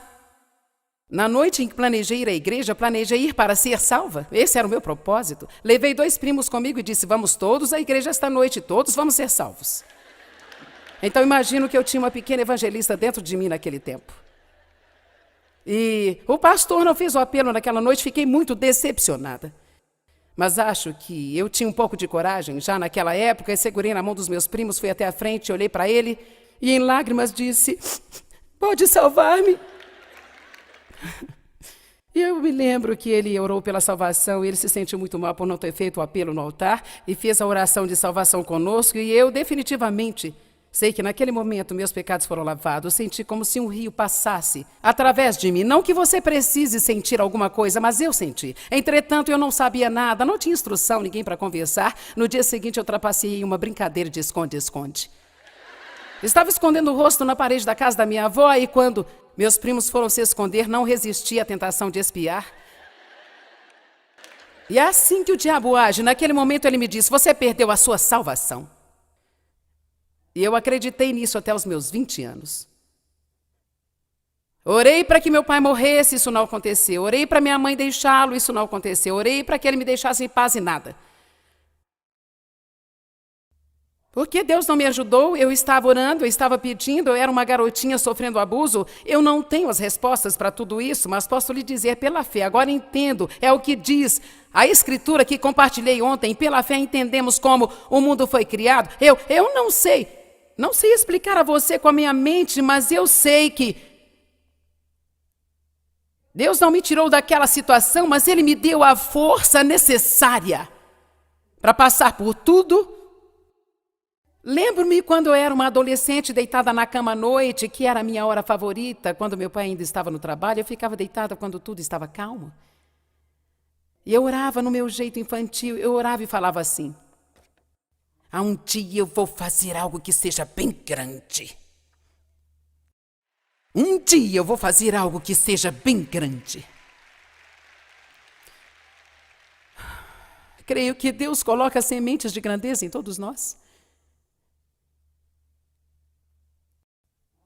na noite em que planejei ir à igreja, planejei ir para ser salva. Esse era o meu propósito. Levei 2 primos comigo e disse: vamos todos à igreja esta noite, todos vamos ser salvos. Então imagino que eu tinha uma pequena evangelista dentro de mim naquele tempo. E o pastor não fez o apelo naquela noite, fiquei muito decepcionada. Mas acho que eu tinha um pouco de coragem já naquela época e segurei na mão dos meus primos, fui até a frente, olhei para ele e em lágrimas disse: pode salvar-me? E eu me lembro que ele orou pela salvação e ele se sentiu muito mal por não ter feito o apelo no altar e fez a oração de salvação conosco e eu definitivamente sei que naquele momento meus pecados foram lavados. Senti como se um rio passasse através de mim. Não que você precise sentir alguma coisa, mas eu senti. Entretanto, eu não sabia nada, não tinha instrução, ninguém para conversar. No dia seguinte, eu trapaceei uma brincadeira de esconde-esconde. Estava escondendo o rosto na parede da casa da minha avó e quando meus primos foram se esconder, não resisti à tentação de espiar. E é assim que o diabo age. Naquele momento, ele me disse: você perdeu a sua salvação. E eu acreditei nisso até os meus 20 anos. Orei para que meu pai morresse, isso não aconteceu. Orei para minha mãe deixá-lo, isso não aconteceu. Orei para que ele me deixasse em paz e nada. Porque Deus não me ajudou, eu estava orando, eu estava pedindo, eu era uma garotinha sofrendo abuso. Eu não tenho as respostas para tudo isso, mas posso lhe dizer pela fé. Agora entendo, é o que diz a Escritura que compartilhei ontem. Pela fé entendemos como o mundo foi criado. Eu não sei. Não sei explicar a você com a minha mente, mas eu sei que Deus não me tirou daquela situação, mas Ele me deu a força necessária para passar por tudo. Lembro-me quando eu era uma adolescente deitada na cama à noite, que era a minha hora favorita, quando meu pai ainda estava no trabalho, eu ficava deitada quando tudo estava calmo. E eu orava no meu jeito infantil, eu orava e falava assim: um dia eu vou fazer algo que seja bem grande. Um dia eu vou fazer algo que seja bem grande. Creio que Deus coloca sementes de grandeza em todos nós.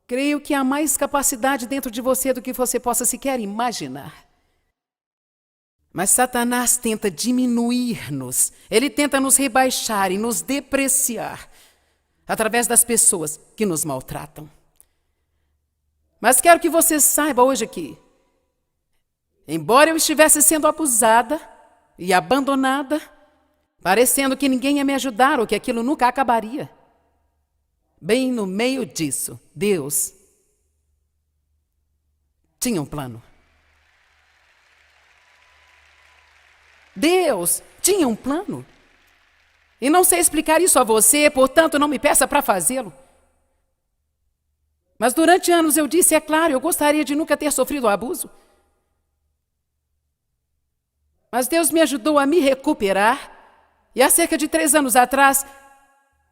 Creio que há mais capacidade dentro de você do que você possa sequer imaginar. Mas Satanás tenta diminuir-nos, ele tenta nos rebaixar e nos depreciar através das pessoas que nos maltratam. Mas quero que você saiba hoje aqui, embora eu estivesse sendo abusada e abandonada, parecendo que ninguém ia me ajudar ou que aquilo nunca acabaria, bem no meio disso, Deus tinha um plano. Deus tinha um plano. E não sei explicar isso a você, portanto, não me peça para fazê-lo. Mas durante anos eu disse: é claro, eu gostaria de nunca ter sofrido abuso. Mas Deus me ajudou a me recuperar. E há cerca de 3 anos atrás,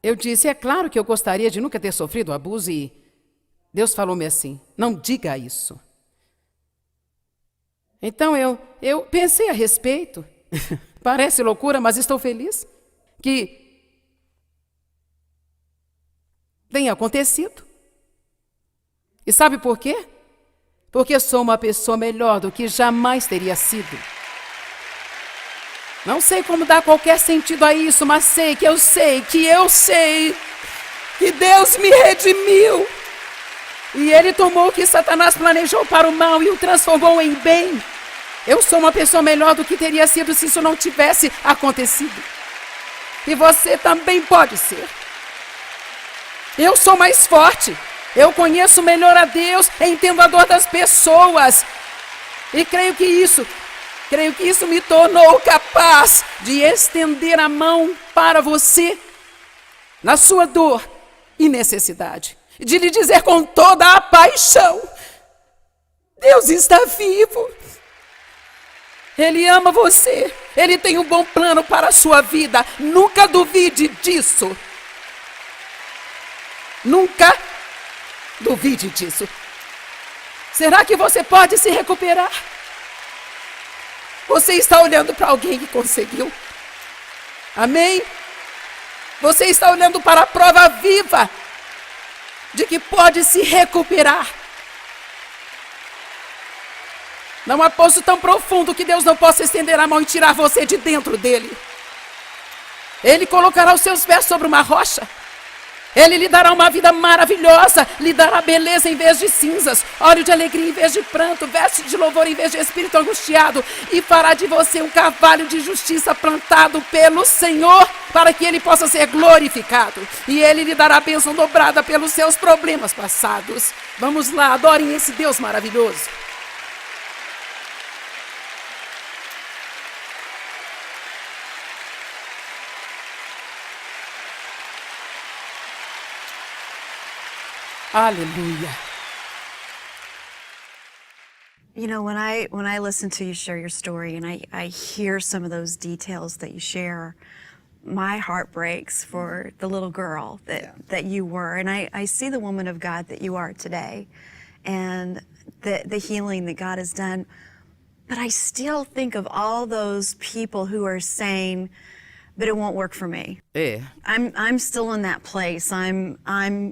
eu disse: é claro que eu gostaria de nunca ter sofrido abuso. E Deus falou-me assim: não diga isso. Então eu pensei a respeito. Parece loucura, mas estou feliz que tenha acontecido. E sabe por quê? Porque sou uma pessoa melhor do que jamais teria sido. Não sei como dar qualquer sentido a isso, mas sei que eu sei que Deus me redimiu. E Ele tomou o que Satanás planejou para o mal e o transformou em bem. Eu sou uma pessoa melhor do que teria sido se isso não tivesse acontecido. E você também pode ser. Eu sou mais forte. Eu conheço melhor a Deus, entendo a dor das pessoas. E creio que isso me tornou capaz de estender a mão para você na sua dor e necessidade. De lhe dizer com toda a paixão: Deus está vivo. Ele ama você. Ele tem um bom plano para a sua vida. Nunca duvide disso. Nunca duvide disso. Será que você pode se recuperar? Você está olhando para alguém que conseguiu. Amém? Você está olhando para a prova viva de que pode se recuperar. Não há poço tão profundo que Deus não possa estender a mão e tirar você de dentro dele. Ele colocará os seus pés sobre uma rocha. Ele lhe dará uma vida maravilhosa, lhe dará beleza em vez de cinzas, óleo de alegria em vez de pranto, veste de louvor em vez de espírito angustiado, e fará de você um carvalho de justiça plantado pelo Senhor, para que ele possa ser glorificado. E ele lhe dará bênção dobrada pelos seus problemas passados. Vamos lá, adorem esse Deus maravilhoso. Aleluia. You know, when I listen to you share your story and I hear some of those details that you share, my heart breaks for the little girl that you were. And I see the woman of God that you are today and the healing that God has done. But I still think of all those people who are saying, but it won't work for me. I'm still in that place. I'm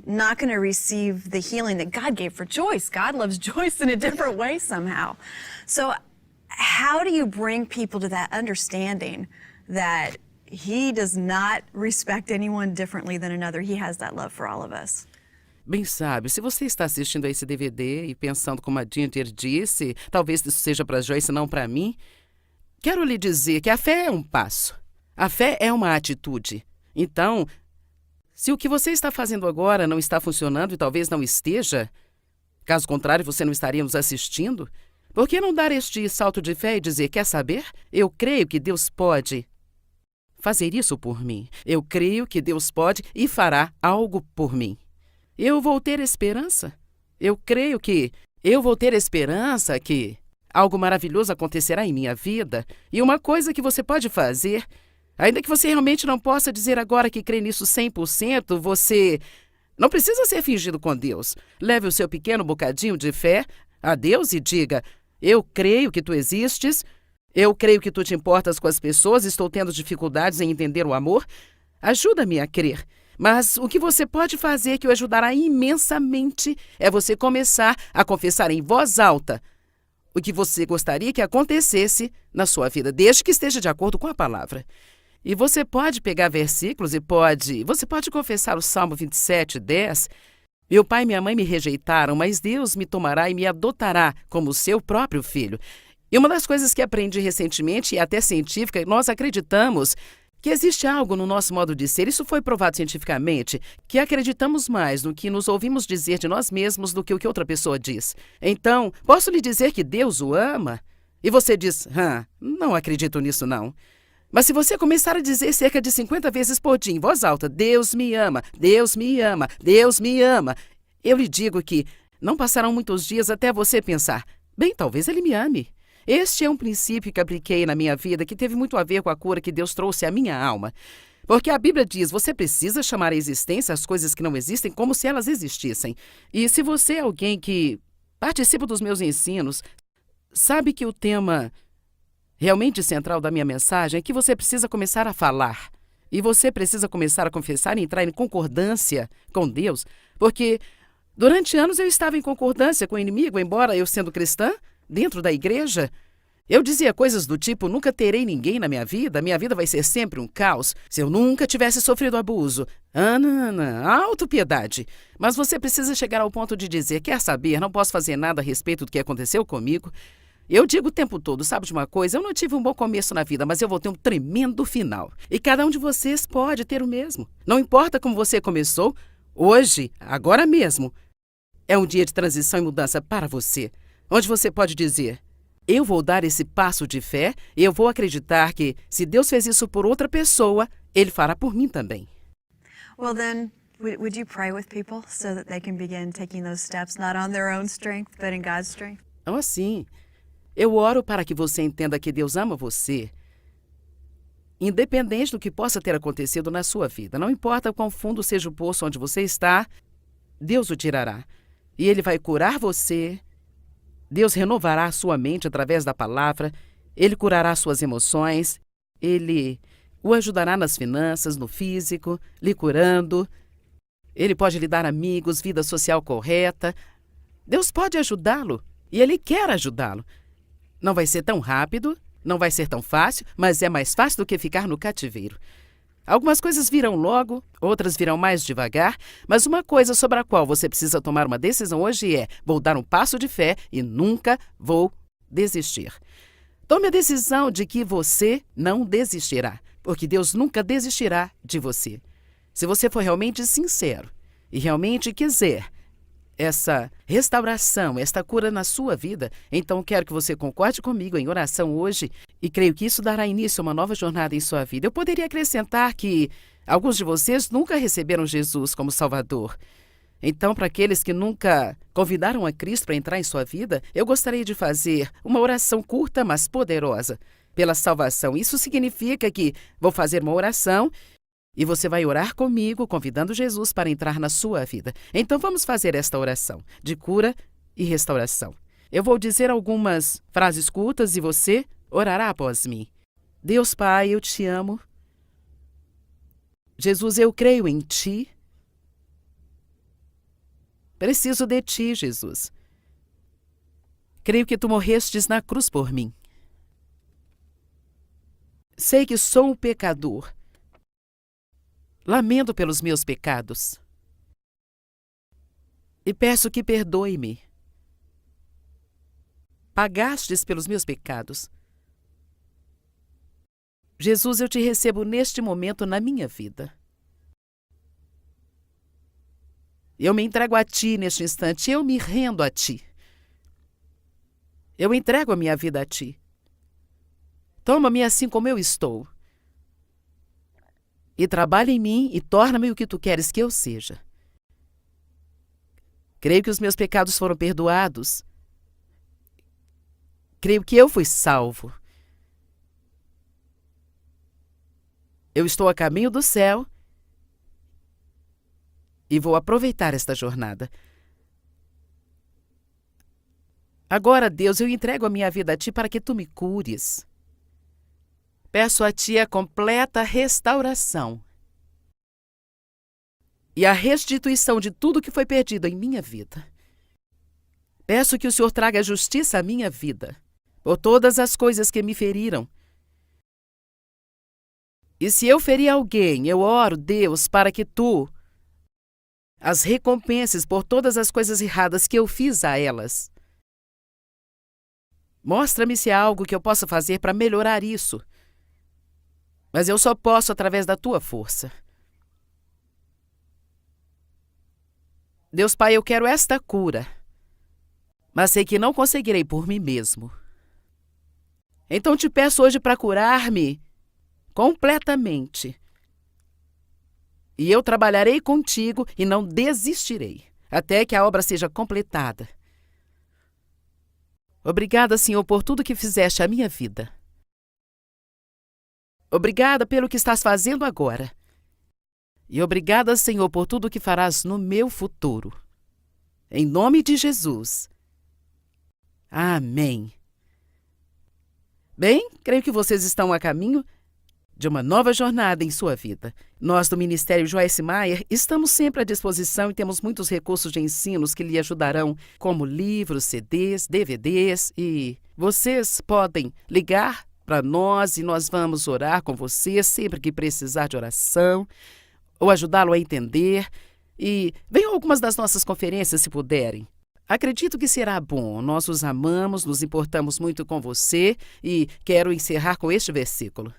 not going to receive the healing that God gave for Joyce. God loves Joyce in a different way somehow. So how do you bring people to that understanding that He does not respect anyone differently than another? He has that love for all of us. Bem sabe, se você está assistindo a esse DVD e pensando como a Ginger disse, talvez isso seja para Joyce e não para mim, quero lhe dizer que a fé é um passo. A fé é uma atitude. Então, se o que você está fazendo agora não está funcionando e talvez não esteja, caso contrário você não estaria nos assistindo, por que não dar este salto de fé e dizer, quer saber? Eu creio que Deus pode fazer isso por mim. Eu creio que Deus pode e fará algo por mim. Eu vou ter esperança. Eu creio que eu vou ter esperança que algo maravilhoso acontecerá em minha vida. E uma coisa que você pode fazer, ainda que você realmente não possa dizer agora que crê nisso 100%, você não precisa ser fingido com Deus. Leve o seu pequeno bocadinho de fé a Deus e diga, eu creio que tu existes, eu creio que tu te importas com as pessoas, estou tendo dificuldades em entender o amor. Ajuda-me a crer. Mas o que você pode fazer que o ajudará imensamente é você começar a confessar em voz alta o que você gostaria que acontecesse na sua vida, desde que esteja de acordo com a palavra. E você pode pegar versículos e você pode confessar o Salmo 27:10. Meu pai e minha mãe me rejeitaram, mas Deus me tomará e me adotará como seu próprio filho. E uma das coisas que aprendi recentemente, e até científica, nós acreditamos que existe algo no nosso modo de ser, isso foi provado cientificamente, que acreditamos mais no que nos ouvimos dizer de nós mesmos do que o que outra pessoa diz. Então, posso lhe dizer que Deus o ama? E você diz, não acredito nisso não. Mas se você começar a dizer cerca de 50 vezes por dia, em voz alta, Deus me ama, Deus me ama, Deus me ama, eu lhe digo que não passarão muitos dias até você pensar, bem, talvez ele me ame. Este é um princípio que apliquei na minha vida que teve muito a ver com a cura que Deus trouxe à minha alma. Porque a Bíblia diz, você precisa chamar à existência as coisas que não existem como se elas existissem. E se você é alguém que participa dos meus ensinos, sabe que o tema realmente central da minha mensagem é que você precisa começar a falar. E você precisa começar a confessar e entrar em concordância com Deus. Porque durante anos eu estava em concordância com o inimigo, embora eu sendo cristã, dentro da igreja, Eu dizia coisas do tipo: nunca terei ninguém na minha vida vai ser sempre um caos, se eu nunca tivesse sofrido abuso. Ana, autopiedade. Mas você precisa chegar ao ponto de dizer: quer saber, não posso fazer nada a respeito do que aconteceu comigo. Eu digo o tempo todo, sabe de uma coisa? Eu não tive um bom começo na vida, mas eu vou ter um tremendo final. E cada um de vocês pode ter o mesmo. Não importa como você começou, hoje, agora mesmo, é um dia de transição e mudança para você, onde você pode dizer: eu vou dar esse passo de fé e eu vou acreditar que, se Deus fez isso por outra pessoa, Ele fará por mim também. Well, then, would you pray with people so that they can begin taking those steps, not on their own strength, but in God's strength? Então, assim, eu oro para que você entenda que Deus ama você, independente do que possa ter acontecido na sua vida. Não importa quão fundo seja o poço onde você está, Deus o tirará. E Ele vai curar você. Deus renovará a sua mente através da palavra. Ele curará suas emoções. Ele o ajudará nas finanças, no físico, lhe curando. Ele pode lhe dar amigos, vida social correta. Deus pode ajudá-lo e Ele quer ajudá-lo. Não vai ser tão rápido, não vai ser tão fácil, mas é mais fácil do que ficar no cativeiro. Algumas coisas virão logo, outras virão mais devagar, mas uma coisa sobre a qual você precisa tomar uma decisão hoje é: vou dar um passo de fé e nunca vou desistir. Tome a decisão de que você não desistirá, porque Deus nunca desistirá de você. Se você for realmente sincero e realmente quiser essa restauração, esta cura na sua vida, então quero que você concorde comigo em oração hoje e creio que isso dará início a uma nova jornada em sua vida. Eu poderia acrescentar que alguns de vocês nunca receberam Jesus como Salvador. Então, para aqueles que nunca convidaram a Cristo para entrar em sua vida, eu gostaria de fazer uma oração curta, mas poderosa, pela salvação. Isso significa que vou fazer uma oração e você vai orar comigo, convidando Jesus para entrar na sua vida. Então vamos fazer esta oração de cura e restauração. Eu vou dizer algumas frases curtas e você orará após mim. Deus Pai, eu te amo. Jesus, eu creio em ti. Preciso de ti, Jesus. Creio que tu morrestes na cruz por mim. Sei que sou um pecador. Lamento pelos meus pecados. E peço que perdoe-me. Pagastes pelos meus pecados. Jesus, eu te recebo neste momento na minha vida. Eu me entrego a ti neste instante, eu me rendo a ti. Eu entrego a minha vida a ti. Toma-me assim como eu estou. E trabalha em mim e torna-me o que tu queres que eu seja. Creio que os meus pecados foram perdoados. Creio que eu fui salvo. Eu estou a caminho do céu e vou aproveitar esta jornada. Agora, Deus, eu entrego a minha vida a ti para que tu me cures. Peço a ti a completa restauração e a restituição de tudo que foi perdido em minha vida. Peço que o Senhor traga justiça à minha vida por todas as coisas que me feriram. E se eu feri alguém, eu oro, Deus, para que tu as recompenses por todas as coisas erradas que eu fiz a elas. Mostra-me se há algo que eu possa fazer para melhorar isso. Mas eu só posso através da tua força. Deus Pai, eu quero esta cura, mas sei que não conseguirei por mim mesmo. Então te peço hoje para curar-me completamente. E eu trabalharei contigo e não desistirei, até que a obra seja completada. Obrigada, Senhor, por tudo que fizeste à minha vida. Obrigada pelo que estás fazendo agora. E obrigada, Senhor, por tudo que farás no meu futuro. Em nome de Jesus. Amém. Bem, creio que vocês estão a caminho de uma nova jornada em sua vida. Nós do Ministério Joyce Meyer estamos sempre à disposição e temos muitos recursos de ensinos que lhe ajudarão, como livros, CDs, DVDs, e vocês podem ligar para nós e nós vamos orar com você sempre que precisar de oração ou ajudá-lo a entender. E venham algumas das nossas conferências se puderem. Acredito que será bom. Nós os amamos, nos importamos muito com você e quero encerrar com este versículo.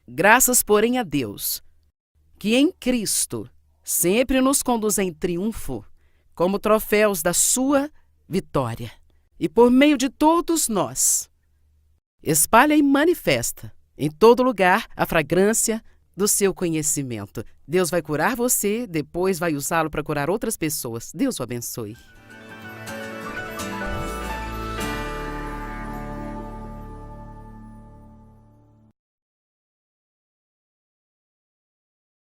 Graças, porém, a Deus, que em Cristo sempre nos conduz em triunfo, como troféus da sua vitória. E por meio de todos nós, espalha e manifesta em todo lugar a fragrância do seu conhecimento. Deus vai curar você, depois vai usá-lo para curar outras pessoas. Deus o abençoe.